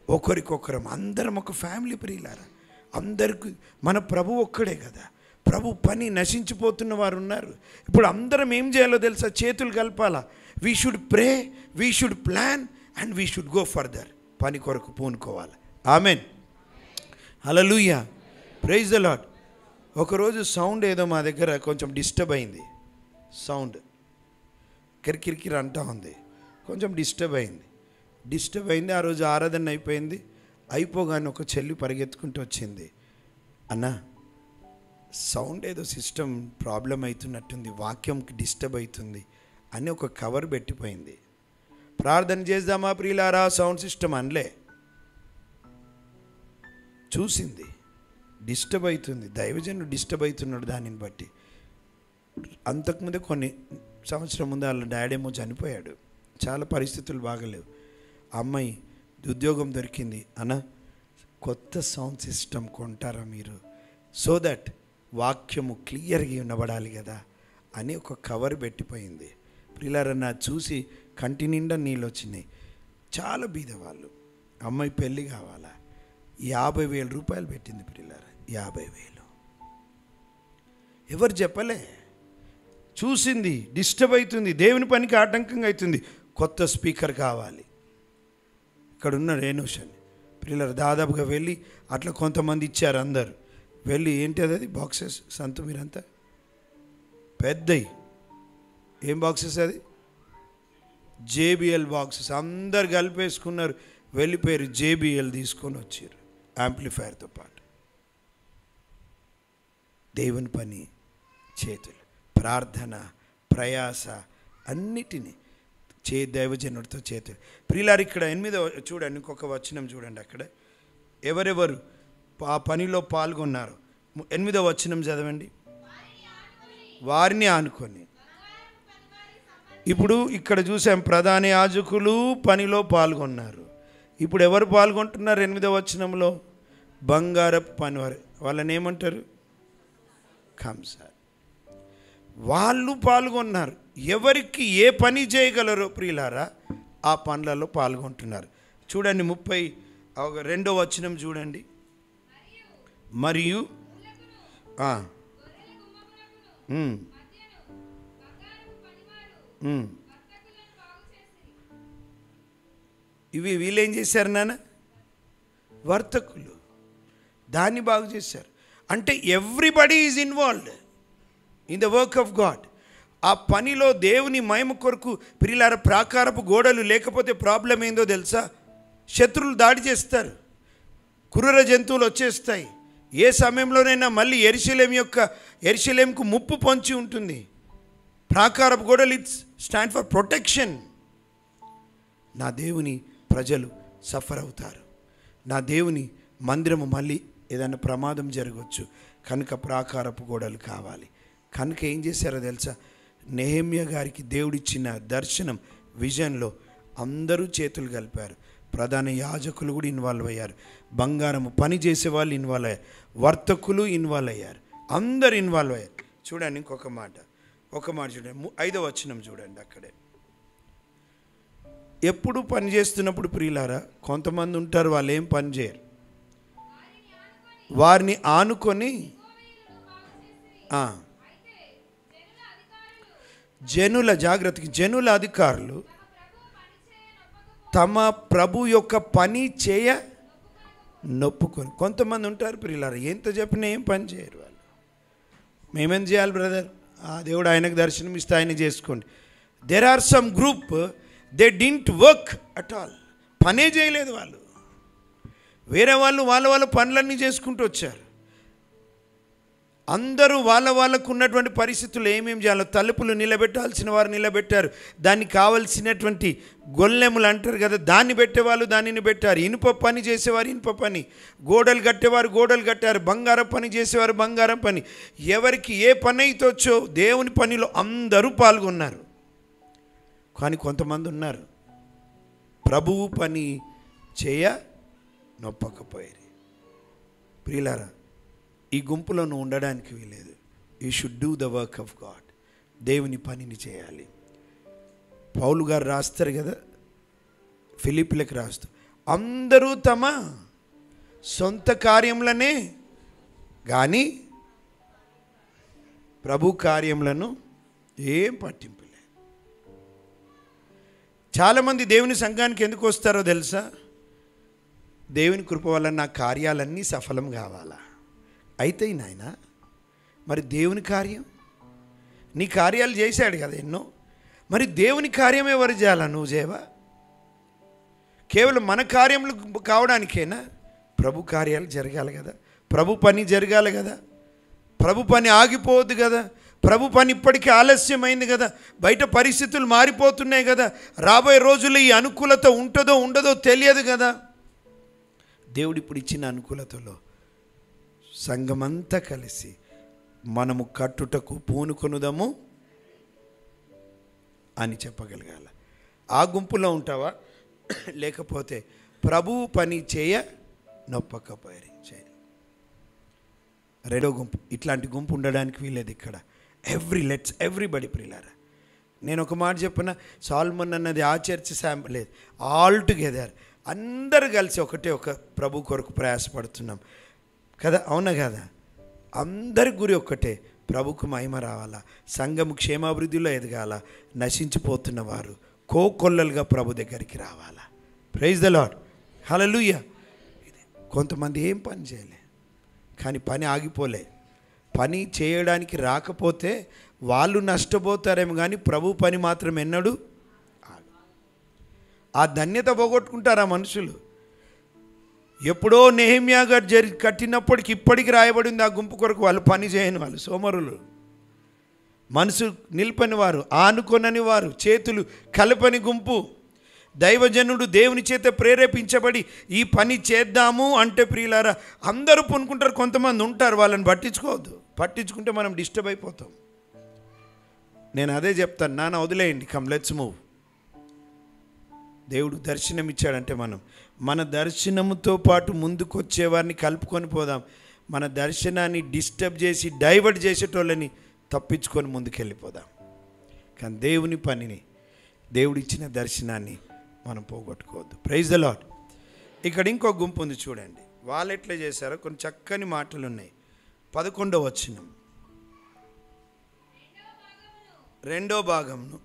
ఒకరికొకరం, అందరం ఒక ఫ్యామిలీ ప్రియులారా. అందరికి మన ప్రభు ఒక్కడే కదా. ప్రభు పని నశించిపోతున్న వారు ఉన్నారు. ఇప్పుడు అందరం ఏం చేయాలో తెలుసా? చేతులు కలపాలా. We should pray, we should plan and we should go further. పని కొరకు పూనుకోవాలి. Amen, hallelujah, praise the Lord. ఒకరోజు సౌండ్ ఏదో మా దగ్గర కొంచెం డిస్టర్బ్ అయింది. సౌండ్ కిరికిరికిరి అంటా ఉంది, కొంచెం డిస్టర్బ్ అయింది. ఆ రోజు ఆరాధన అయిపోగానే ఒక చెల్లి పరిగెత్తుకుంటూ వచ్చింది, అన్న సౌండ్ ఏదో సిస్టమ్ ప్రాబ్లం అవుతున్నట్టుంది, వాక్యంకి డిస్టర్బ్ అవుతుంది అని ఒక కవర్ పెట్టిపోయింది. ప్రార్థన చేద్దామా ప్రియులారా, సౌండ్ సిస్టమ్ అనలే, చూసింది డిస్టర్బ్ అవుతుంది, దైవజనుడు డిస్టర్బ్ అవుతున్నాడు. దానిని బట్టి అంతకుముందే కొన్ని సంవత్సరం ముందు వాళ్ళ డాడీ ఏమో చనిపోయాడు, చాలా పరిస్థితులు బాగలేవు. అమ్మాయి ఉద్యోగం దొరికింది. అన్న కొత్త సౌండ్ సిస్టమ్ కొంటారా మీరు, సో దట్ వాక్యము క్లియర్గా వినబడాలి కదా అని ఒక కవర్ పెట్టిపోయింది. ప్రియులారా చూసి కంటి నిండా నీళ్ళు వచ్చినాయి. చాలా బీదవాళ్ళు. అమ్మాయి పెళ్ళి కావాలా, 50,000 రూపాయలు పెట్టింది. ప్రియులారా 50,000. ఎవరు చెప్పలే. చూసింది, డిస్టర్బ్ అవుతుంది, దేవుని పనికి ఆటంకంగా అవుతుంది. కొత్త స్పీకర్ కావాలి. ఇక్కడ ఉన్న రేణుషన్ పిల్లలు దాదాపుగా వెళ్ళి అట్లా కొంతమంది ఇచ్చారు. అందరు వెళ్ళి ఏంటి అది బాక్సెస్ సంతు మీరంతా పెద్దవి ఏం బాక్సెస్ అది జేబిఎల్ బాక్సెస్ అందరు కలిపేసుకున్నారు. వెళ్ళిపోయారు, జేబిఎల్ తీసుకొని వచ్చారు యాంప్లిఫైర్తో పాటు. దేవుని పని, చేతులు, ప్రార్థన, ప్రయాస అన్నిటినీ దైవజనుడితో చేతులు. ప్రియులారు ఇక్కడ 8వ చూడండి, ఇంకొక వచనం చూడండి. అక్కడ ఎవరెవరు ఆ పనిలో పాల్గొన్నారు. 8వ వచనం చదవండి. వారిని ఆనుకొని. ఇప్పుడు ఇక్కడ చూసాం ప్రధాన యాజకులు పనిలో పాల్గొన్నారు. ఇప్పుడు ఎవరు పాల్గొంటున్నారు? 8వ వచనంలో బంగారపు పనివారు, వాళ్ళని ఏమంటారు? కంసార్. వాళ్ళు పాల్గొన్నారు. ఎవరికి ఏ పని చేయగలరో ప్రియులారా ఆ పనులలో పాల్గొంటున్నారు. చూడండి 32వ వచనం చూడండి. మరియు ఇవి వీళ్ళేం చేశారు నాన్న? వర్తకులు దాన్ని బాగు చేశారు. అంటే everybody is involved in the work of God. ఆ పనిలో దేవుని మహిమ కొరకు ప్రియులారా ప్రాకారపు గోడలు లేకపోతే ప్రాబ్లం ఏందో తెలుసా? శత్రువులు దాడి చేస్తారు, క్రూర జంతువులు వచ్చేస్తాయి. ఏ సమయంలోనైనా మళ్ళీ యెరూషలేముకు ముప్పు పొంచి ఉంటుంది. ప్రాకారపు గోడలు ఇట్స్ స్టాండ్ ఫర్ ప్రొటెక్షన్. నా దేవుని ప్రజలు సఫర్ అవుతారు. నా దేవుని మందిరము మళ్ళీ ఏదైనా ప్రమాదం జరగవచ్చు కనుక ప్రాకారపు గోడలు కావాలి. కనుక ఏం చేశారో తెలుసా? నెహెమ్యా గారికి దేవుడిచ్చిన దర్శనం, విజన్లో అందరూ చేతులు కలిపారు. ప్రధాన యాజకులు కూడా ఇన్వాల్వ్ అయ్యారు. బంగారము పని చేసే వాళ్ళు ఇన్వాల్వ్ అయ్యారు. వర్తకులు ఇన్వాల్వ్ అయ్యారు. అందరు ఇన్వాల్వ్ అయ్యారు. చూడండి ఇంకొక మాట చూడండి. 5వ వచనం చూడండి. అక్కడే ఎప్పుడు పని చేస్తున్నప్పుడు ప్రియులారా కొంతమంది ఉంటారు, వాళ్ళు ఏం పని చేయరు. వారిని ఆనుకొని జనుల జాగ్రత్తకి జనుల అధికారులు తమ ప్రభు యొక్క పని చేయ నొప్పుకొని. కొంతమంది ఉంటారు ప్రియులారా ఎంత చెప్పినా ఏం పని చేయరు. వాళ్ళు మేమేం చేయాలి బ్రదర్? దేవుడు ఆయనకు దర్శనం ఇస్తే ఆయన చేసుకోండి. There are some group they didn't work at all. పనే చేయలేదు వాళ్ళు. వేరే వాళ్ళు వాళ్ళ పనులన్నీ చేసుకుంటూ వచ్చారు. అందరూ వాళ్ళకు ఉన్నటువంటి పరిస్థితులు ఏమేమి చేయాలో తలుపులు నిలబెట్టాల్సిన వారు నిలబెట్టారు. దానికి కావలసినటువంటి గొల్లెములు అంటారు కదా, దాన్ని పెట్టేవాళ్ళు దానిని పెట్టారు. ఇనుప పని చేసేవారు ఇనుప పని, గోడలు కట్టేవారు గోడలు కట్టారు, బంగారం పని చేసేవారు బంగారం పని. ఎవరికి ఏ పని అయితే వచ్చో దేవుని పనిలో అందరూ పాల్గొన్నారు. కానీ కొంతమంది ఉన్నారు ప్రభువు పని చేయ నొప్పకపోయారు. ప్రియులారా ఈ గుంపులో నువ్వు ఉండడానికి వీలేదు. You should do the work of God. దేవుని పనిని చేయాలి. పౌలు గారు రాస్తారు కదా ఫిలిప్పీలకు రాస్తూ, అందరూ తమ సొంత కార్యములనే కానీ ప్రభు కార్యములను ఏం పట్టింపులే. చాలామంది దేవుని సంఘానికి ఎందుకు వస్తారో తెలుసా? దేవుని కృప వల్ల నా కార్యాలన్నీ సఫలం కావాలా. అయితే నాయన మరి దేవుని కార్యం, నీ కార్యాలు చేశాడు కదా ఎన్నో, మరి దేవుని కార్యం ఎవరు చేయాలా? నువ్వు చేయవా? కేవలం మన కార్యములు కావడానికేనా? ప్రభు కార్యాలు జరగాలి కదా, ప్రభు పని జరగాలి కదా, ప్రభు పని ఆగిపోవద్దు కదా. ప్రభు పని ఇప్పటికీ ఆలస్యమైంది కదా, బయట పరిస్థితులు మారిపోతున్నాయి కదా, రాబోయే రోజుల్లో ఈ అనుకూలత ఉంటుందో ఉండదో తెలియదు కదా. దేవుడు ఇప్పుడు ఇచ్చిన అనుకూలతలో సంఘమంతా కలిసి మనము కట్టుటకు పూనుకొనుదాము. అని చెప్పగలగాల. ఆ గుంపులో ఉంటావా? లేకపోతే ప్రభువు పని చేయ నొప్పకపోయారు చేయాలి. రెండో గుంపు. ఇట్లాంటి గుంపు ఉండడానికి వీలేదు ఇక్కడ. ఎవ్రీబడి ప్రియులారా, నేను ఒక మాట చెప్పిన, సాల్మన్ అన్నది ఆ చర్చ్ శాంపుల్ లేదు, ఆల్ టుగెదర్ అందరు కలిసి ఒక ప్రభు కొరకు ప్రయాసపడుతున్నాం కదా, అవునా కదా? అందరి గురి ఒక్కటే, ప్రభుకు మహిమ రావాలా, సంఘము క్షేమాభివృద్ధిలో ఎదగాల, నశించిపోతున్న వారు కోకొల్లలుగా ప్రభు దగ్గరికి రావాలా. ప్రైజ్ ద లార్డ్, హల్లెలూయా. కొంతమంది ఏం పని చేయలే, కానీ పని ఆగిపోలే. పని చేయడానికి రాకపోతే వాళ్ళు నష్టపోతారేమో, కానీ ప్రభు పని మాత్రం ఎన్నడూ ఆ ధన్యత పోగొట్టుకుంటారు ఆ మనుషులు. ఎప్పుడో నెహెమ్యా గారు కట్టినప్పటికి ఇప్పటికి రాయబడింది ఆ గుంపు కొరకు. వాళ్ళు పని చేయని వాళ్ళు, సోమరులు, మనసు నిల్పని వారు, ఆనుకొనని వారు, చేతులు కలపని గుంపు. దైవజనుడు దేవుని చేత ప్రేరేపించబడి ఈ పని చేద్దాము అంటే ప్రియులారా అందరూ పూనుకుంటారు. కొంతమంది ఉంటారు, వాళ్ళని పట్టించుకోవద్దు. పట్టించుకుంటే మనం డిస్టర్బ్ అయిపోతాం. నేను అదే చెప్తాను, నాన్న వదిలేయండి, కమ్ లెట్స్ మూవ్. దేవుడు దర్శనం ఇచ్చాడంటే మన దర్శనముతో పాటు ముందుకు వచ్చేవారిని కలుపుకొని పోదాం. మన దర్శనాన్ని డిస్టర్బ్ చేసి డైవర్ట్ చేసేటోళ్ళని తప్పించుకొని ముందుకెళ్ళిపోదాం. కానీ దేవుని పనిని, దేవుడిచ్చిన దర్శనాన్ని మనం పోగొట్టుకోవద్దు. Praise the lord. ఇక్కడ ఇంకో గుంపు ఉంది చూడండి, వాళ్ళు ఎట్లా చేశారో కొన్ని చక్కని మాటలు ఉన్నాయి. 11వ వచనం, రెండో భాగంను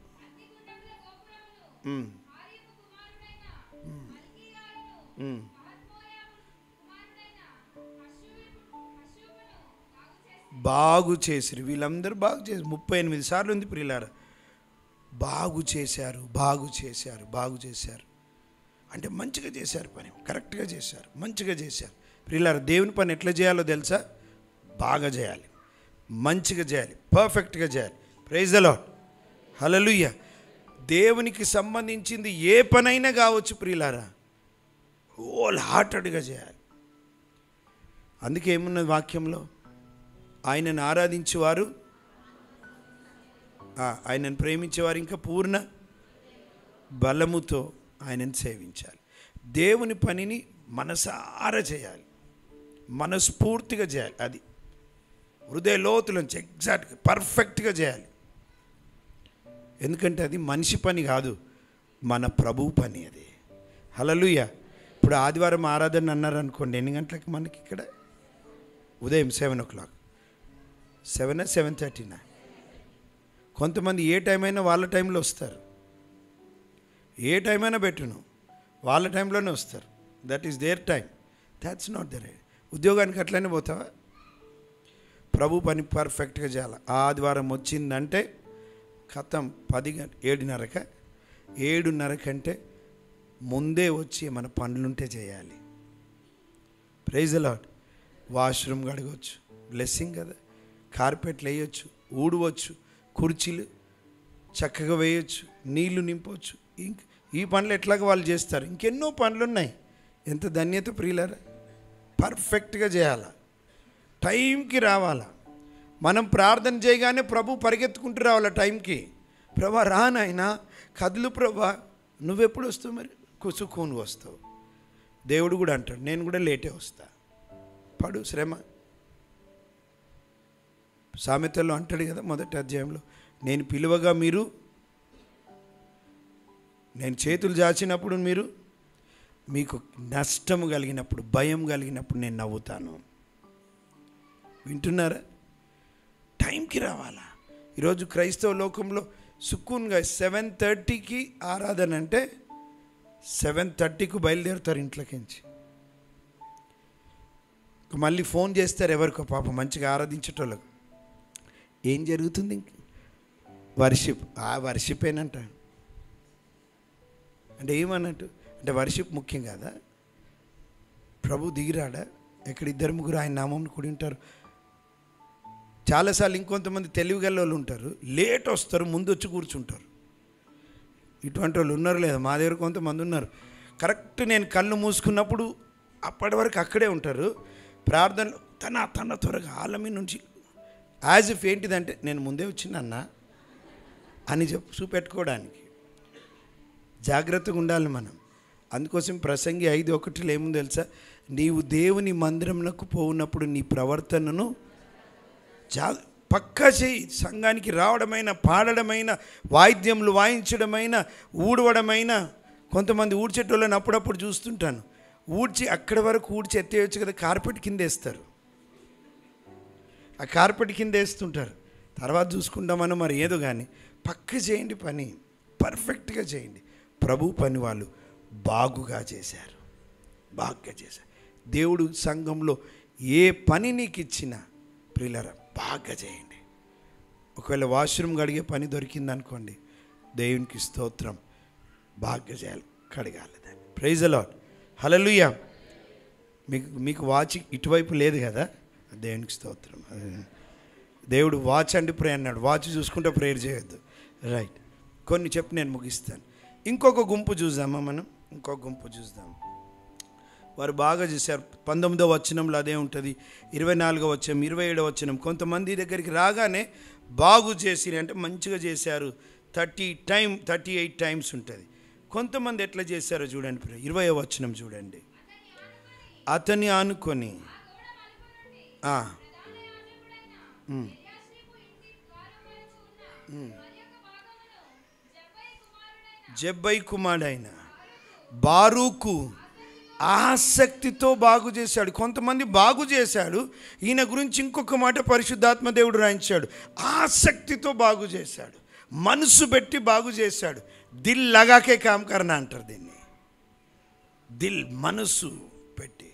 బాగు చేసిరు. వీళ్ళందరూ బాగు చేసి 38 సార్లు ఉంది ప్రియులారా. బాగు చేశారు అంటే మంచిగా చేశారు, పని కరెక్ట్గా చేశారు, మంచిగా చేశారు. ప్రియులారా, దేవుని పని ఎట్లా చేయాలో తెలుసా? బాగా చేయాలి, మంచిగా చేయాలి, పర్ఫెక్ట్గా చేయాలి. ప్రైజ్ ద లార్డ్, హల్లెలూయా. దేవునికి సంబంధించింది ఏ పనైనా కావచ్చు ప్రియులారా, హోల్ హార్టెడ్గా చేయాలి. అందుకే ఏమున్నది వాక్యంలో, ఆయనను ఆరాధించేవారు, ఆయనను ప్రేమించేవారు ఇంకా పూర్ణ బలముతో ఆయనను సేవించాలి. దేవుని పనిని మనసారా చేయాలి, మనస్ఫూర్తిగా చేయాలి. అది హృదయ లోతులోంచి ఎగ్జాక్ట్గా పర్ఫెక్ట్గా చేయాలి. ఎందుకంటే అది మనిషి పని కాదు, మన ప్రభువు పని అది. హల్లెలూయా. ఇప్పుడు ఆదివారం ఆరాధన అన్నారు అనుకోండి, ఎన్ని గంటలకి మనకి ఇక్కడ? ఉదయం 7 o'clock, 7 7:30. కొంతమంది ఏ టైం అయినా వాళ్ళ టైంలో వస్తారు, ఏ టైం అయినా పెట్టును వాళ్ళ టైంలోనే వస్తారు. That is their time, that's not the right. ఉద్యోగానికి అట్లనే పోతావా? ప్రభు పని పర్ఫెక్ట్గా చేయాలి. ఆదివారం వచ్చిందంటే ఖతం 7:30 కంటే ముందే వచ్చి మన పనులుంటే చేయాలి. Praise the Lord. వాష్రూమ్ కడగవచ్చు, బ్లెస్సింగ్ కదా. కార్పెట్లు వేయచ్చు, ఊడవచ్చు, కుర్చీలు చక్కగా వేయచ్చు, నీళ్లు నింపవచ్చు. ఈ పనులు ఎట్లాగ వాళ్ళు చేస్తారు. ఇంకెన్నో పనులు ఉన్నాయి. ఎంత ధన్యత ప్రియులారా. పర్ఫెక్ట్గా చేయాలా, టైంకి రావాలా. మనం ప్రార్థన చేయగానే ప్రభు పరిగెత్తుకుంటూ రావాలా టైంకి. ప్రభా రా నాయనా, కదులు ప్రభా, నువ్వెప్పుడు వస్తావు? మరి కుసుకూను వస్తావు. దేవుడు కూడా అంటాడు, నేను కూడా లేటే వస్తా, పడు శ్రమ. సామెతల్లో అంటాడు కదా, మొదటి అధ్యాయంలో, నేను పిలువగా మీరు, నేను చేతులు చాచినప్పుడు మీరు, మీకు నష్టము కలిగినప్పుడు, భయం కలిగినప్పుడు నేను నవ్వుతాను. వింటున్నారా? టైంకి రావాలా. ఈరోజు క్రైస్తవ లోకంలో సుకూన్గా 7:30కి ఆరాధన అంటే 7:30కు బయలుదేరుతారు ఇంట్లోకించి. మళ్ళీ ఫోన్ చేస్తారు ఎవరికో, పాప మంచిగా ఆరాధించేటోళ్ళకు. ఏం జరుగుతుంది? వర్షిప్. వర్షిప్ ఏనంట అంటే ఏమన్నట్టు? అంటే వర్షిప్ ముఖ్యం కాదా? ప్రభు దిగిరాడా? ఎక్కడ 2-3 ఆయన నామం కూడి ఉంటారు. చాలాసార్లు ఇంకొంతమంది తెలివిగల వాళ్ళు ఉంటారు, లేట్ వస్తారు, ముందు వచ్చి కూర్చుంటారు. ఇటువంటి వాళ్ళు ఉన్నారు లేదా? మా దగ్గర కొంతమంది ఉన్నారు. కరెక్ట్ నేను కళ్ళు మూసుకున్నప్పుడు అప్పటి వరకు అక్కడే ఉంటారు. ప్రార్థనలో తన త్వరగా ఆలమి నుంచి యాజ్ ఇఫ్ ఏంటిదంటే, నేను ముందే వచ్చిందన్న అని చూపెట్టుకోవడానికి. జాగ్రత్తగా ఉండాలి మనం. అందుకోసం ప్రసంగి 5:1 ఏముంది తెలుసా? నీవు దేవుని మందిరమునకు పోవునప్పుడు నీ ప్రవర్తనను పక్కా చేయి. సంఘానికి రావడమైన, పాడడమైన, వాయిద్యములు వాయించడమైన, ఊడవడమైన. కొంతమంది ఊడ్చేటోళ్ళని అప్పుడప్పుడు చూస్తుంటాను. ఊడ్చి అక్కడి వరకు ఊడ్చి ఎత్తేయచ్చు కదా, కార్పెట్ కింద వేస్తారు. ఆ కార్పెట్ కింద వేస్తుంటారు. తర్వాత చూసుకుంటామని మరి ఏదో కానీ పక్క చేయండి, పని పర్ఫెక్ట్గా చేయండి. ప్రభు పని వాళ్ళు బాగుగా చేశారు, బాగా చేశారు. దేవుడు సంఘంలో ఏ పని నీకు ఇచ్చినా ప్రియులారా బాగా చేయండి. ఒకవేళ వాష్రూమ్ కడిగే పని దొరికింది అనుకోండి, దేవునికి స్తోత్రం, బాగా చేయాలి, కడగాలి దాన్ని. ప్రైజ్ ది లార్డ్, హల్లెలూయా. మీకు వాచ్ ఇటువైపు లేదు కదా, దేవునికి స్తోత్రం. దేవుడు వాచ్ అండి ప్రే అన్నాడు. వాచ్ చూసుకుంటే ప్రేయర్ చేయొద్దు. రైట్, కొన్ని చెప్పి నేను ముగిస్తాను. ఇంకొక గుంపు చూద్దామా మనం? ఇంకొక గుంపు చూద్దాం. వారు బాగా చేశారు. 19వ వచనంలో అదే ఉంటుంది. 24వ వచనం, 27వ వచనం. కొంతమంది దగ్గరికి రాగానే బాగు చేసి అంటే మంచిగా చేశారు 38 టైమ్స్ ఉంటుంది. కొంతమంది ఎట్లా చేశారో చూడండి. 20వ వచనం చూడండి. అతన్ని ఆనుకొని జబ్బై కుమారుడైన బారూకు ఆసక్తితో బాగు చేశాడు. కొంతమంది బాగు చేశాడు. ఈయన గురించి ఇంకొక మాట పరిశుద్ధాత్మ దేవుడు రాయించాడు. ఆసక్తితో బాగు చేశాడు, మనసు పెట్టి బాగు చేశాడు. దిల్ లగాకే కామ్ కర్నా అంటారు దీన్ని. దిల్, మనసు పెట్టి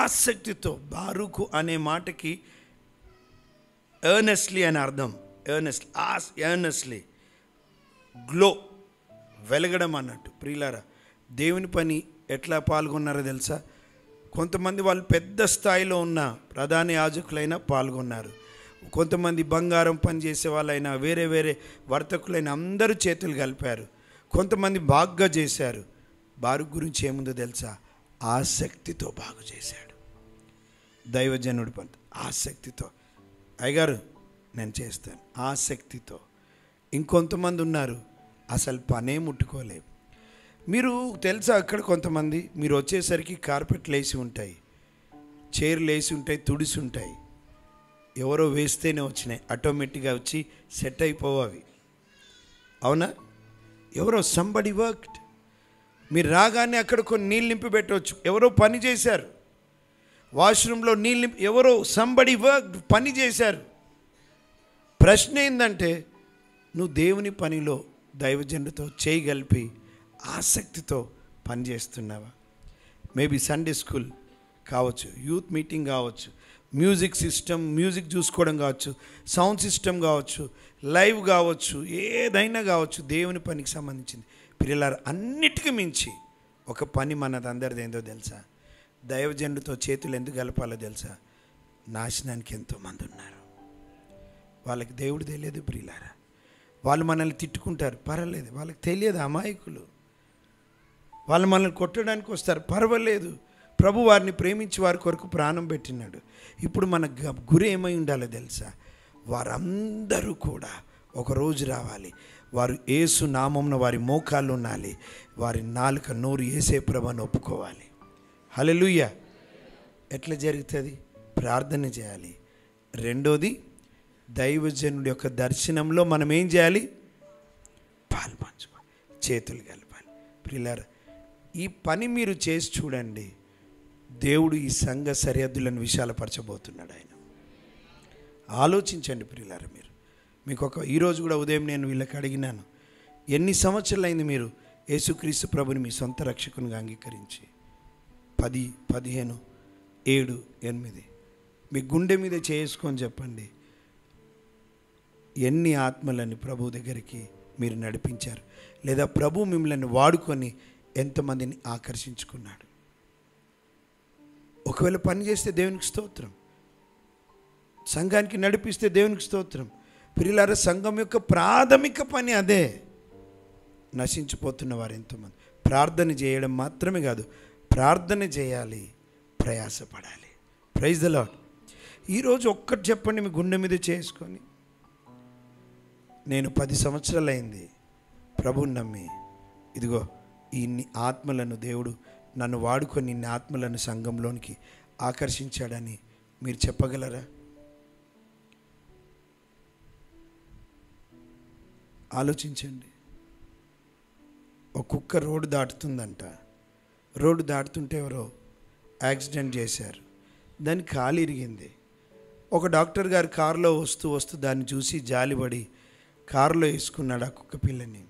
ఆసక్తితో. బారూకు అనే మాటకి ఎర్నెస్ట్లీ అని అర్థం. ఎర్నెస్ట్లీ గ్లో, వెలగడం అన్నట్టు. ప్రియులారా, దేవుని పని ఎట్లా పాల్గొన్నారో తెలుసా? కొంతమంది వాళ్ళు పెద్ద స్థాయిలో ఉన్న ప్రధాన యాజకులైనా పాల్గొన్నారు. కొంతమంది బంగారం పని చేసే వాళ్ళైనా, వేరే వేరే వర్తకులైనా అందరూ చేతులు కలిపారు. కొంతమంది బాగా చేశారు. బారూకు గురించి ఏముందో తెలుసా? ఆసక్తితో బాగు చేశాడు. దైవజనుడి పని ఆసక్తితో. అయ్యగారు నేను చేస్తాను, ఆసక్తితో. ఇంకొంతమంది ఉన్నారు అసలు పనే ముట్టుకోలేము. మీరు తెలుసా, అక్కడ కొంతమంది మీరు వచ్చేసరికి కార్పెట్లు వేసి ఉంటాయి, చైర్లు వేసి ఉంటాయి, తుడిసి ఉంటాయి. ఎవరో వేస్తేనే వచ్చినాయి, ఆటోమేటిక్గా వచ్చి సెట్ అయిపోవాలి. అవునా? ఎవరో సంబడి వర్క్డ్. మీరు రాగానే అక్కడ కొన్ని నీళ్ళు నింపి పెట్టవచ్చు. ఎవరో పని చేశారు. వాష్రూమ్లో నీళ్ళు నింపి ఎవరో సంబడి వర్క్డ్, పని చేశారు. ప్రశ్న ఏంటంటే, నువ్వు దేవుని పనిలో దైవజనుడితో చేయగలిపి ఆసక్తితో పనిచేస్తున్నావా? మేబీ సండే స్కూల్ కావచ్చు, యూత్ మీటింగ్ కావచ్చు, మ్యూజిక్ సిస్టమ్, మ్యూజిక్ చూసుకోవడం కావచ్చు, సౌండ్ సిస్టమ్ కావచ్చు, లైవ్ కావచ్చు, ఏదైనా కావచ్చు, దేవుని పనికి సంబంధించింది. పిల్లలారా, అన్నిటికీ మించి ఒక పని మనది అందరిది ఏందో తెలుసా? దైవజనుడితో చేతులు ఎందుకు కలపాలో తెలుసా? నాశనానికి ఎంతోమంది ఉన్నారు, వాళ్ళకి దేవుడు తెలియదు. ప్రియులారా, వాళ్ళు మనల్ని తిట్టుకుంటారు, పర్వాలేదు, వాళ్ళకి తెలియదు, అమాయకులు. వాళ్ళు మనల్ని కొట్టడానికి వస్తారు, పర్వాలేదు. ప్రభు వారిని ప్రేమించి వారి కొరకు ప్రాణం పెట్టినాడు. ఇప్పుడు మన గురి ఏమై ఉండాలో తెలుసా? వారందరూ కూడా ఒకరోజు రావాలి, వారు యేసు నామమున వారి మోకాళ్ళు ఉండాలి, వారి నాలుక నోరు యేసే ప్రభువుని ఒప్పుకోవాలి. హల్లెలూయా. ఎట్లా జరుగుతుంది? ప్రార్థన చేయాలి. రెండోది, దైవజనుడి యొక్క దర్శనంలో మనం ఏం చేయాలి? పాల్పంచుకోవాలి, చేతులు కలపాలి. ప్రియులారా, ఈ పని మీరు చేసి చూడండి. దేవుడు ఈ సంఘ సరిహద్దులను విశాలపరచబోతున్నాడు. ఆయన ఆలోచించండి ప్రియులారా. మీకు ఈరోజు కూడా ఉదయం నేను వీళ్ళకి అడిగినాను, ఎన్ని సంవత్సరాలు అయింది మీరు యేసుక్రీస్తు ప్రభుని మీ సొంత రక్షకునిగా అంగీకరించి? 10, 15, 7, 8. మీ గుండె మీద చేసుకొని చెప్పండి, ఎన్ని ఆత్మలని ప్రభు దగ్గరికి మీరు నడిపించారు, లేదా ప్రభు మిమ్మల్ని వాడుకొని ఎంతమందిని ఆకర్షించుకున్నాడు. ఒకవేళ పని చేస్తే దేవునికి స్తోత్రం, సంఘానికి నడిపిస్తే దేవునికి స్తోత్రం. ప్రియులారా, సంఘం యొక్క ప్రాథమిక పని అదే. నశించిపోతున్న వారు ఎంతోమంది. ప్రార్థన చేయడం మాత్రమే కాదు, ప్రార్థన చేయాలి, ప్రయాసపడాలి. Praise the lord. ఈరోజు ఒక్కటి చెప్పండి, మీ గుండె మీద చేసుకొని, నేను 10 సంవత్సరాలైంది ప్రభువుని నమ్మి, ఇదిగో ఇన్ని ఆత్మలను దేవుడు నన్ను వాడుకొని ఇన్ని ఆత్మలను సంఘంలోనికి ఆకర్షించాడని మీరు చెప్పగలరా? ఆలోచించండి. ఒక కుక్క రోడ్డు దాటుతుందంట. రోడ్డు దాటుతుంటే ఎవరో యాక్సిడెంట్ చేశారు, దాని కాలు ఇరిగింది. ఒక డాక్టర్ గారు కారులో వస్తూ దాన్ని చూసి జాలిపడి కారులో వేసుకున్నాడు. ఆ కుక్క పిల్లని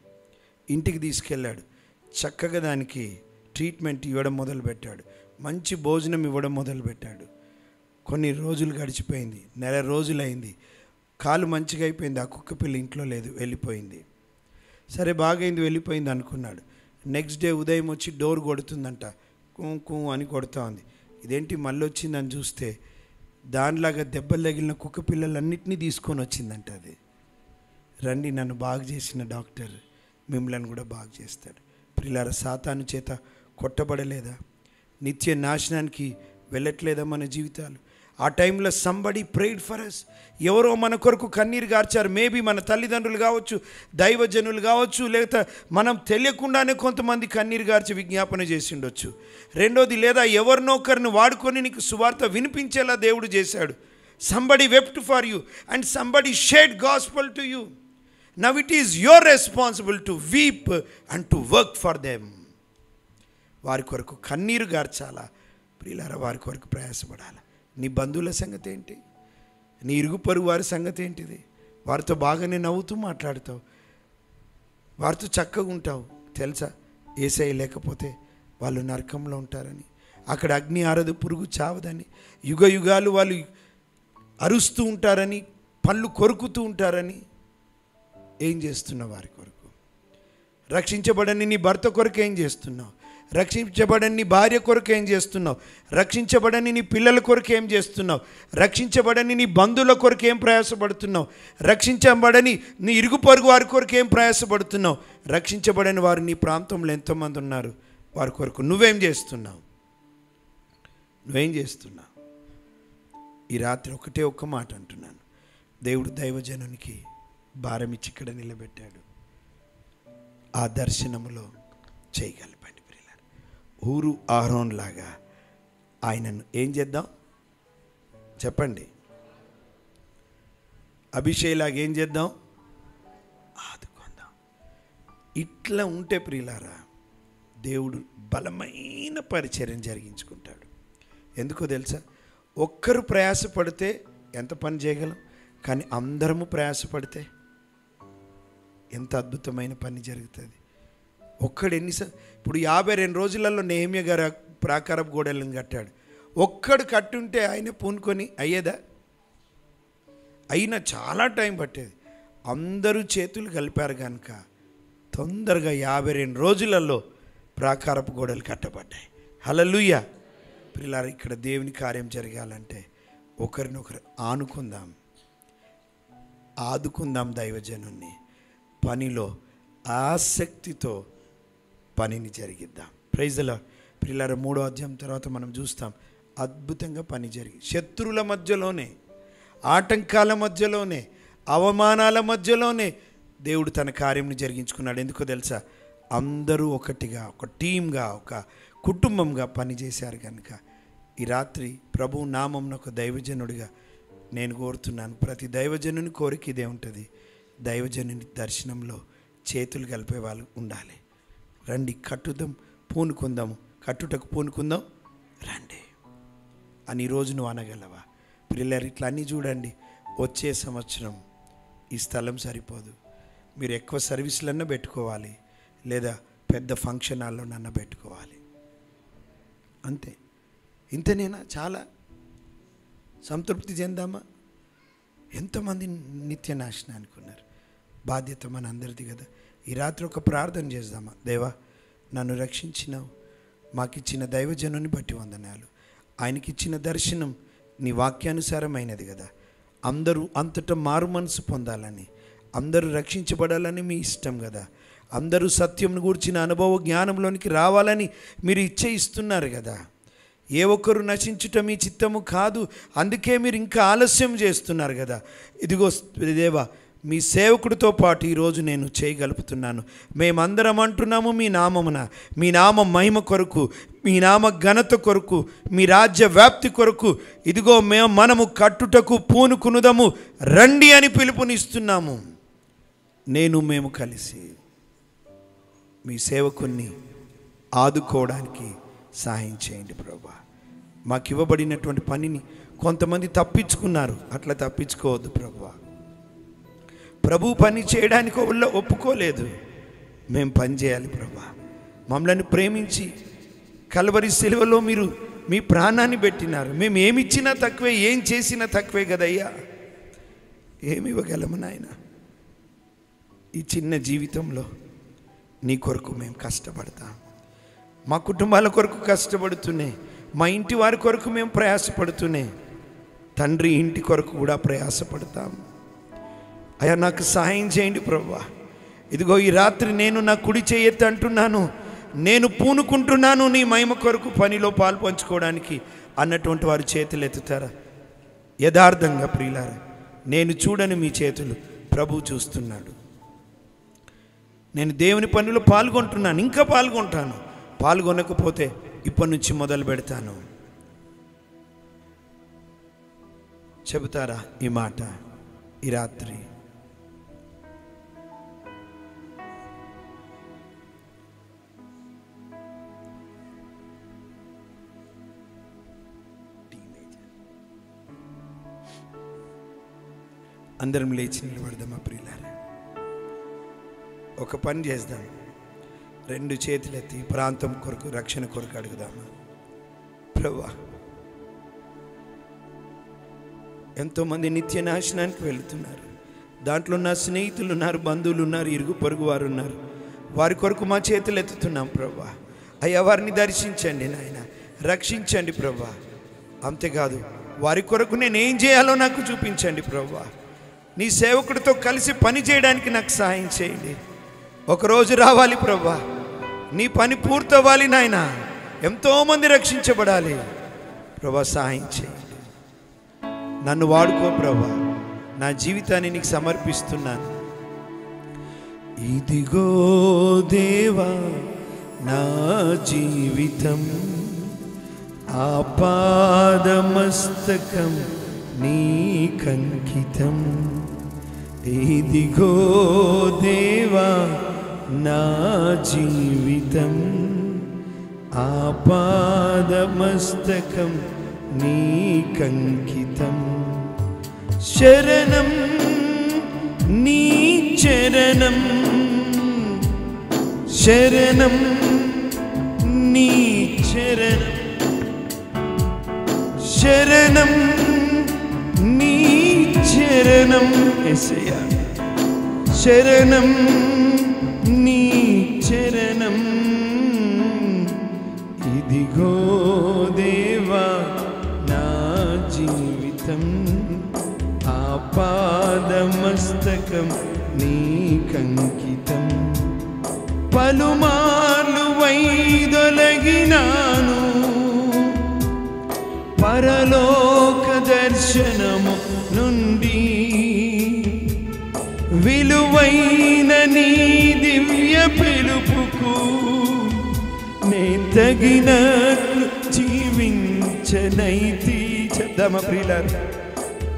ఇంటికి తీసుకెళ్ళాడు. చక్కగా దానికి ట్రీట్మెంట్ ఇవ్వడం మొదలుపెట్టాడు. మంచి భోజనం ఇవ్వడం మొదలుపెట్టాడు. కొన్ని రోజులు గడిచిపోయింది, నెల రోజులైంది. కాలు మంచిగా అయిపోయింది. ఆ కుక్క పిల్ల ఇంట్లో లేదు, వెళ్ళిపోయింది. సరే బాగైంది, వెళ్ళిపోయింది అనుకున్నాడు. నెక్స్ట్ డే ఉదయం వచ్చి డోర్ కొడుతుందంట. కూ అని కొడుతూ ఉంది. ఇదేంటి మళ్ళీ వచ్చిందని చూస్తే దానిలాగా దెబ్బలు తగిలిన కుక్క పిల్లలన్నింటినీ తీసుకొని వచ్చిందంట. అది రండి, నన్ను బాగు చేసిన డాక్టర్ మిమ్మల్ని కూడా బాగు చేస్తాడు. ప్రియులారా, సాతాను చేత కొట్టబడలేదా? నిత్య నాశనానికి వెళ్ళట్లేదా మన జీవితాలు? ఆ టైంలో సంబడి ప్రేడ్ ఫర్ అస్. ఎవరో మన కొరకు కన్నీరు గార్చారు. మేబీ మన తల్లిదండ్రులు కావచ్చు, దైవజనులు కావచ్చు, లేదా మనం తెలియకుండానే కొంతమంది కన్నీరు గార్చి విజ్ఞాపన చేసి ఉండొచ్చు. రెండోది, లేదా ఎవరినో ఒకరిని వాడుకొని నీకు సువార్త వినిపించేలా దేవుడు చేశాడు. Somebody wept for you and somebody shed gospel to you. Now it is your responsible to weep and to work for them. వారి కొరకు కన్నీరు గార్చాలా ప్రియులారా, వారి కొరకు ప్రయాసపడాలి. నీ బంధువుల సంగతి ఏంటి? నీ ఇరుగు పొరుగు వారి సంగతి ఏంటిది? వారితో బాగానే నవ్వుతూ మాట్లాడుతావు, వారితో చక్కగా ఉంటావు. తెలుసా, యేసయ్య లేకపోతే వాళ్ళు నరకంలో ఉంటారని, అక్కడ అగ్ని ఆరదు, పురుగు చావదని, యుగ యుగాలు వాళ్ళు అరుస్తూ ఉంటారని, పళ్ళు కొరుకుతూ ఉంటారని. ఏం చేస్తున్నావు వారి కొరకు? రక్షించబడని నీ భర్త కొరకు ఏం చేస్తున్నావు? రక్షించబడని నీ భార్య కొరకు ఏం చేస్తున్నావు? రక్షించబడని నీ పిల్లల కొరకు ఏం చేస్తున్నావు? రక్షించబడని నీ బంధువుల కొరకు ఏం ప్రయాసపడుతున్నావు? రక్షించబడని నీ ఇరుగు పొరుగు వారి కొరకు ఏం ప్రయాసపడుతున్నావు? రక్షించబడని వారు నీ ప్రాంతంలో ఎంతోమంది ఉన్నారు, వారి కొరకు నువ్వేం చేస్తున్నావు? నువ్వేం చేస్తున్నావు? ఈ రాత్రి ఒక్క మాట అంటున్నాను. దేవుడు దైవజనునికి భారం ఇచ్చి ఇక్కడ నిలబెట్టాడు. ఆ దర్శనములో చేయగలపండి. ఊరు ఆరోన్ లాగా ఆయనను ఏం చేద్దాం చెప్పండి? అభిషేలాగా ఏం చేద్దాం? ఆదుకుందాం. ఇట్లా ఉంటే ప్రియులారా, దేవుడు బలమైన పరిచర్యను జరిగించుకుంటాడు. ఎందుకో తెలుసా? ఒక్కరు ప్రయాసపడితే ఎంత పని చేయగలం, కానీ అందరము ప్రయాసపడితే ఎంత అద్భుతమైన పని జరుగుతుంది. ఒక్కడు ఇప్పుడు 52 రోజులలో నెహెమ్యా గారు ప్రాకారపు గోడలను కట్టాడు. ఒక్కడు కట్టుంటే ఆయన పూనుకొని అయ్యేదా? అయినా చాలా టైం పట్టేది. అందరూ చేతులు కలిపారు కనుక తొందరగా 52 రోజులలో ప్రాకారపు గోడలు కట్టబడ్డాయి. హల్లెలూయా. ప్రియులారా, ఇక్కడ దేవుని కార్యం జరగాలంటే ఒకరినొకరు ఆదుకుందాం. దైవజనుని పనిలో ఆసక్తితో పనిని జరిగిద్దాం. Praise the lord. ప్రియులారా, 3వ అధ్యాయం తర్వాత మనం చూస్తాం అద్భుతంగా పని జరిగి, శత్రువుల మధ్యలోనే, ఆటంకాల మధ్యలోనే, అవమానాల మధ్యలోనే దేవుడు తన కార్యంని జరిగించుకున్నాడు. ఎందుకో తెలుసా? అందరూ ఒకటిగా, ఒక టీమ్గా, ఒక కుటుంబంగా పనిచేశారు కనుక ఈ రాత్రి ప్రభు నామమున ఒక దైవజనుడిగా నేను కోరుతున్నాను. ప్రతి దైవజనుని కోరిక ఇదే ఉంటుంది. దైవజనుని దర్శనంలో చేతులు కలిపే వాళ్ళు ఉండాలి. రండి, కట్టుటకు పూనుకుందాం రండి అని ఈరోజు నువ్వు అనగలవా? పిల్లలు ఇట్లా అన్నీ చూడండి. వచ్చే సంవత్సరం ఈ స్థలం సరిపోదు. మీరు ఎక్కువ సర్వీసులన్నా పెట్టుకోవాలి, లేదా పెద్ద ఫంక్షన్ హాల్లోనన్నా పెట్టుకోవాలి. అంతే. ఇంతనేనా? చాలా సంతృప్తి చెందామా? ఎంతమంది నిత్య నాశనానికి ఉన్నారు. బాధ్యత మన అందరిది కదా. ఈ రాత్రి ఒక ప్రార్థన చేద్దామా? దేవా, నన్ను రక్షించినావు, మాకిచ్చిన దైవజనుని బట్టి వందనాలు. ఆయనకిచ్చిన దర్శనం నీ వాక్యానుసారమైనది కదా. అందరూ అంతటా మారు మనసు పొందాలని, అందరూ రక్షించబడాలని మీ ఇష్టం కదా. అందరూ సత్యంను గూర్చిన అనుభవ జ్ఞానంలోనికి రావాలని మీరు ఇస్తున్నారు కదా. ఏ ఒక్కరు నశించుట మీ చిత్తము కాదు, అందుకే మీరు ఇంకా ఆలస్యం చేస్తున్నారు కదా. ఇదిగో దేవా, మీ సేవకుడితో పాటు ఈరోజు నేను చేయగలుపుతున్నాను. మేమందరం అంటున్నాము, మీ నామమున, మీ నామ మహిమ కొరకు, మీ నామ ఘనత కొరకు, మీ రాజ్య వ్యాప్తి కొరకు ఇదిగో మనము కట్టుటకు పూనుకునుదము రండి అని పిలుపునిస్తున్నాము. మేము కలిసి మీ సేవకుణ్ణి ఆదుకోవడానికి సహాయం చేయండి ప్రభువా. మాకు ఇవ్వబడినటువంటి పనిని కొంతమంది తప్పించుకున్నారు, అట్లా తప్పించుకోవద్దు ప్రభువా. ప్రభు పని చేయడానికి ఒప్పుకోలేదు, మేము పని చేయాలి ప్రభువా. మమ్మల్ని ప్రేమించి కల్వరి సిలువలో మీరు మీ ప్రాణాన్ని పెట్టినారు. మేము ఏమిచ్చినా తక్కువే, ఏం చేసినా తక్కువే కదయ్యా. ఏమి ఇవ్వగలము నాయన? ఈ చిన్న జీవితంలో నీ కొరకు మేము కష్టపడతాం. మా కుటుంబాల కొరకు కష్టపడుతూనే, మా ఇంటి వారి కొరకు మేము ప్రయాసపడుతూనే, తండ్రి ఇంటి కొరకు కూడా ప్రయాసపడతాం. అయ్యా నాకు సహాయం చేయండి ప్రభువా. ఇదిగో ఈ రాత్రి నేను నా కుడి చేయెత్తి అంటున్నాను, నేను పూనుకుంటున్నాను నీ మహిమ కొరకు పనిలో పాలు పంచుకోవడానికి అన్నటువంటి వారు చేతులు ఎత్తుతారా? యథార్థంగా ప్రియులారా, నేను చూడని మీ చేతులు ప్రభు చూస్తున్నాడు. నేను దేవుని పనిలో పాల్గొంటున్నాను, ఇంకా పాల్గొంటాను. పాల్గొనకపోతే ఇప్పటి నుంచి మొదలు పెడతాను. చెబుతారా ఈ మాట ఈ రాత్రి? అందరం లేచి నిలబడదామా ప్రియులారా? ఒక పని చేద్దాం, 2 చేతులెత్తి ప్రాంతం కొరకు, రక్షణ కొరకు అడుగుదామా? ప్రభువా, ఎంతోమంది నిత్య నాశనానికి వెళుతున్నారు. దాంట్లో నా స్నేహితులు ఉన్నారు, బంధువులు ఉన్నారు, ఇరుగు పొరుగు వారు ఉన్నారు. వారి కొరకు మా చేతులు ఎత్తుతున్నాం ప్రభువా. అయ్యా వారిని దర్శించండి నాయన, రక్షించండి ప్రభువా. అంతేకాదు వారి కొరకు నేను ఏం చేయాలో నాకు చూపించండి ప్రభువా. నీ సేవకుడితో కలిసి పని చేయడానికి నాకు సహాయం చేయండి. ఒకరోజు రావాలి ప్రభువా, నీ పని పూర్తవ్వాలి నాయన. ఎంతోమంది రక్షించబడాలి ప్రభువా, సహాయం చేయండి. నన్ను వాడుకో ప్రభువా, నా జీవితాన్ని నీకు సమర్పిస్తున్నాను. ఇదిగో దేవా నా జీవితం, ఆపాదమస్తకం నీకంకితం. ఇదిగో దేవా నా జీవితం, ఆపాదమస్తకం నీకంకితం. శరణం నీ చరణం, శరణం నీ చరణం, శరణం నీ చరణం యేసయ్యా, శరణం నీ చరణం. ఇదిగో దేవా నా జీవితం, ఆపాదమస్తకం నీకంకితం. పలుమార్లు వైదొలగినాను, పరలోక దర్శనము నుండి, విలువైన నీ దివ్య పిలుపుకు నే తగినట్లు జీవించనైతి. చెప్దామా ప్రియులారా?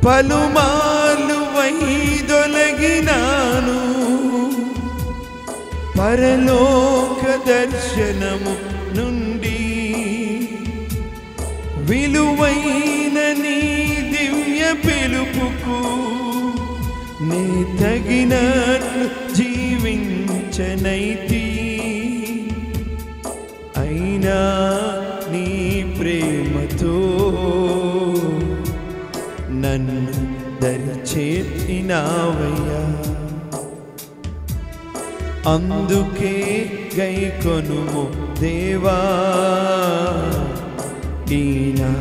పలుమార్లు వైదొలగినాను, పరలోక దర్శనము నుండి, విలువైన నీ దివ్య పిలుపుకు నే తగినట్లు జీవించనైతి. అయినా నీ ప్రేమతో నన్ను దరిచేర్చినావయ్యా, అందుకే గైకొనుము దేవా ఈనా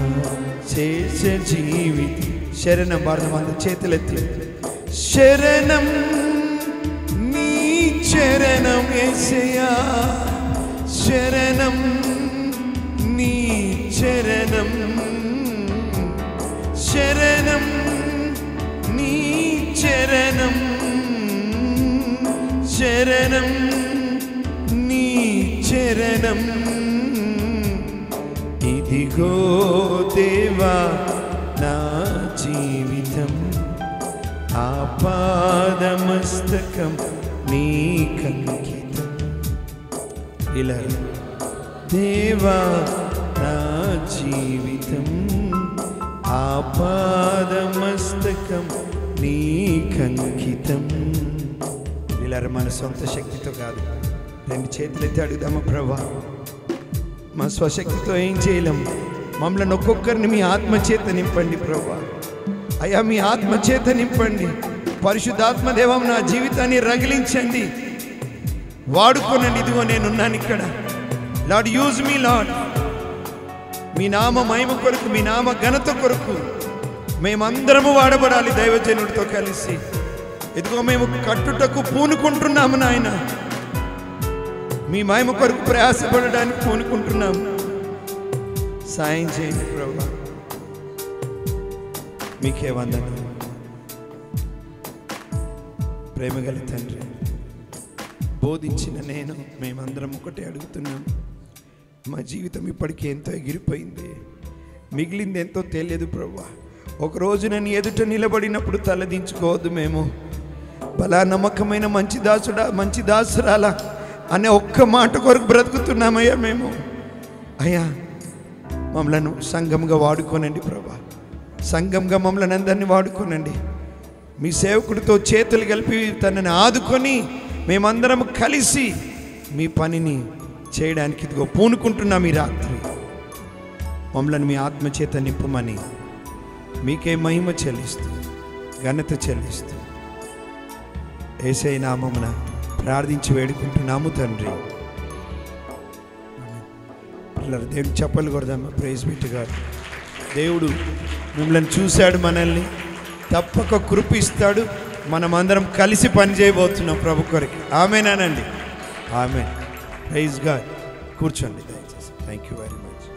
శేష జీవితం. శరణం భారతమాత చేతులెత్తి, శరణం నీ చరణం యేసయ్యా, శరణం నీ చరణం, శరణం నీ చరణం. చరణం నీ చరణం ఇదిగో దేవా నా జీవితం ఆపాదమస్తకం నీకంకితం. ఇలా దేవా నా జీవితం ఆపాదమస్తకం నీకంకితం. ఇలా మన సొంత శక్తితో కాదు, రెండు చేతులెత్తి అడుగుదామా ప్రభా, మా స్వశక్తితో ఏం చేయలేం, మమ్మల్ని ఒక్కొక్కరిని మీ ఆత్మచేత నింపండి ప్రభా. అయ్యా మీ ఆత్మచేత నింపండి. పరిశుద్ధాత్మ దేవం నా జీవితాన్ని రగిలించండి, వాడుకోనండి. ఇదిగో నేనున్నాను ఇక్కడ. Lord use me Lord. మీ నామ మహిమ కొరకు, మీ నామ ఘనత కొరకు మేమందరము వాడబడాలి దైవజనుడితో కలిసి. ఇదిగో మేము కట్టుటకు పూనుకుంటున్నాము నాయన, మీ మహిమ కొరకు ప్రయాసపడడానికి పూనుకుంటున్నాము. సాయం చేయండి ప్రభా. మీకే వందనాలు. ప్రేమగల తండ్రి, బోధించిన నేను మేమందరం ఒకటే అడుగుతున్నాం. మా జీవితం ఇప్పటికీ ఎంతో ఎగిరిపోయింది, మిగిలింది ఎంతో తెలియదు ప్రభా. ఒకరోజు నేను ఎదుట నిలబడినప్పుడు తలదించుకోవద్దు. మేము బలా నమ్మకమైన మంచి దాసుడా, మంచి దాసురాలా అనే ఒక్క మాట కొరకు బ్రతుకుతున్నామయ్యా మేము. అయ్యా మమ్మలను సంఘంగా వాడుకోనండి ప్రభా. సంఘంగా మమ్మల్ని అందరినీ వాడుకోనండి. మీ సేవకుడితో చేతులు కలిపి తనని ఆదుకొని మేమందరం కలిసి మీ పనిని చేయడానికి ఇదిగో పూనుకుంటున్నాం. ఈ రాత్రి మమ్మల్ని మీ ఆత్మచేత నింపమని మీకే మహిమ చెల్లిస్తూ ఘనత చెల్లిస్తూ యేసయ్య నామమున ప్రార్థించి వేడుకుంటున్నాము తండ్రి. పిల్లలు దేవుడు చెప్పలు కొడదామా? Praise be to God. దేవుడు మిమ్మల్ని చూశాడు, మనల్ని తప్పక కృపిస్తాడు. మనమందరం కలిసి పని చేయబోతున్నాం ప్రభు కొరకు. ఆమేనానండి, ఆమేన్. Praise God. కూర్చోండి దయచేసి. Thank you very much.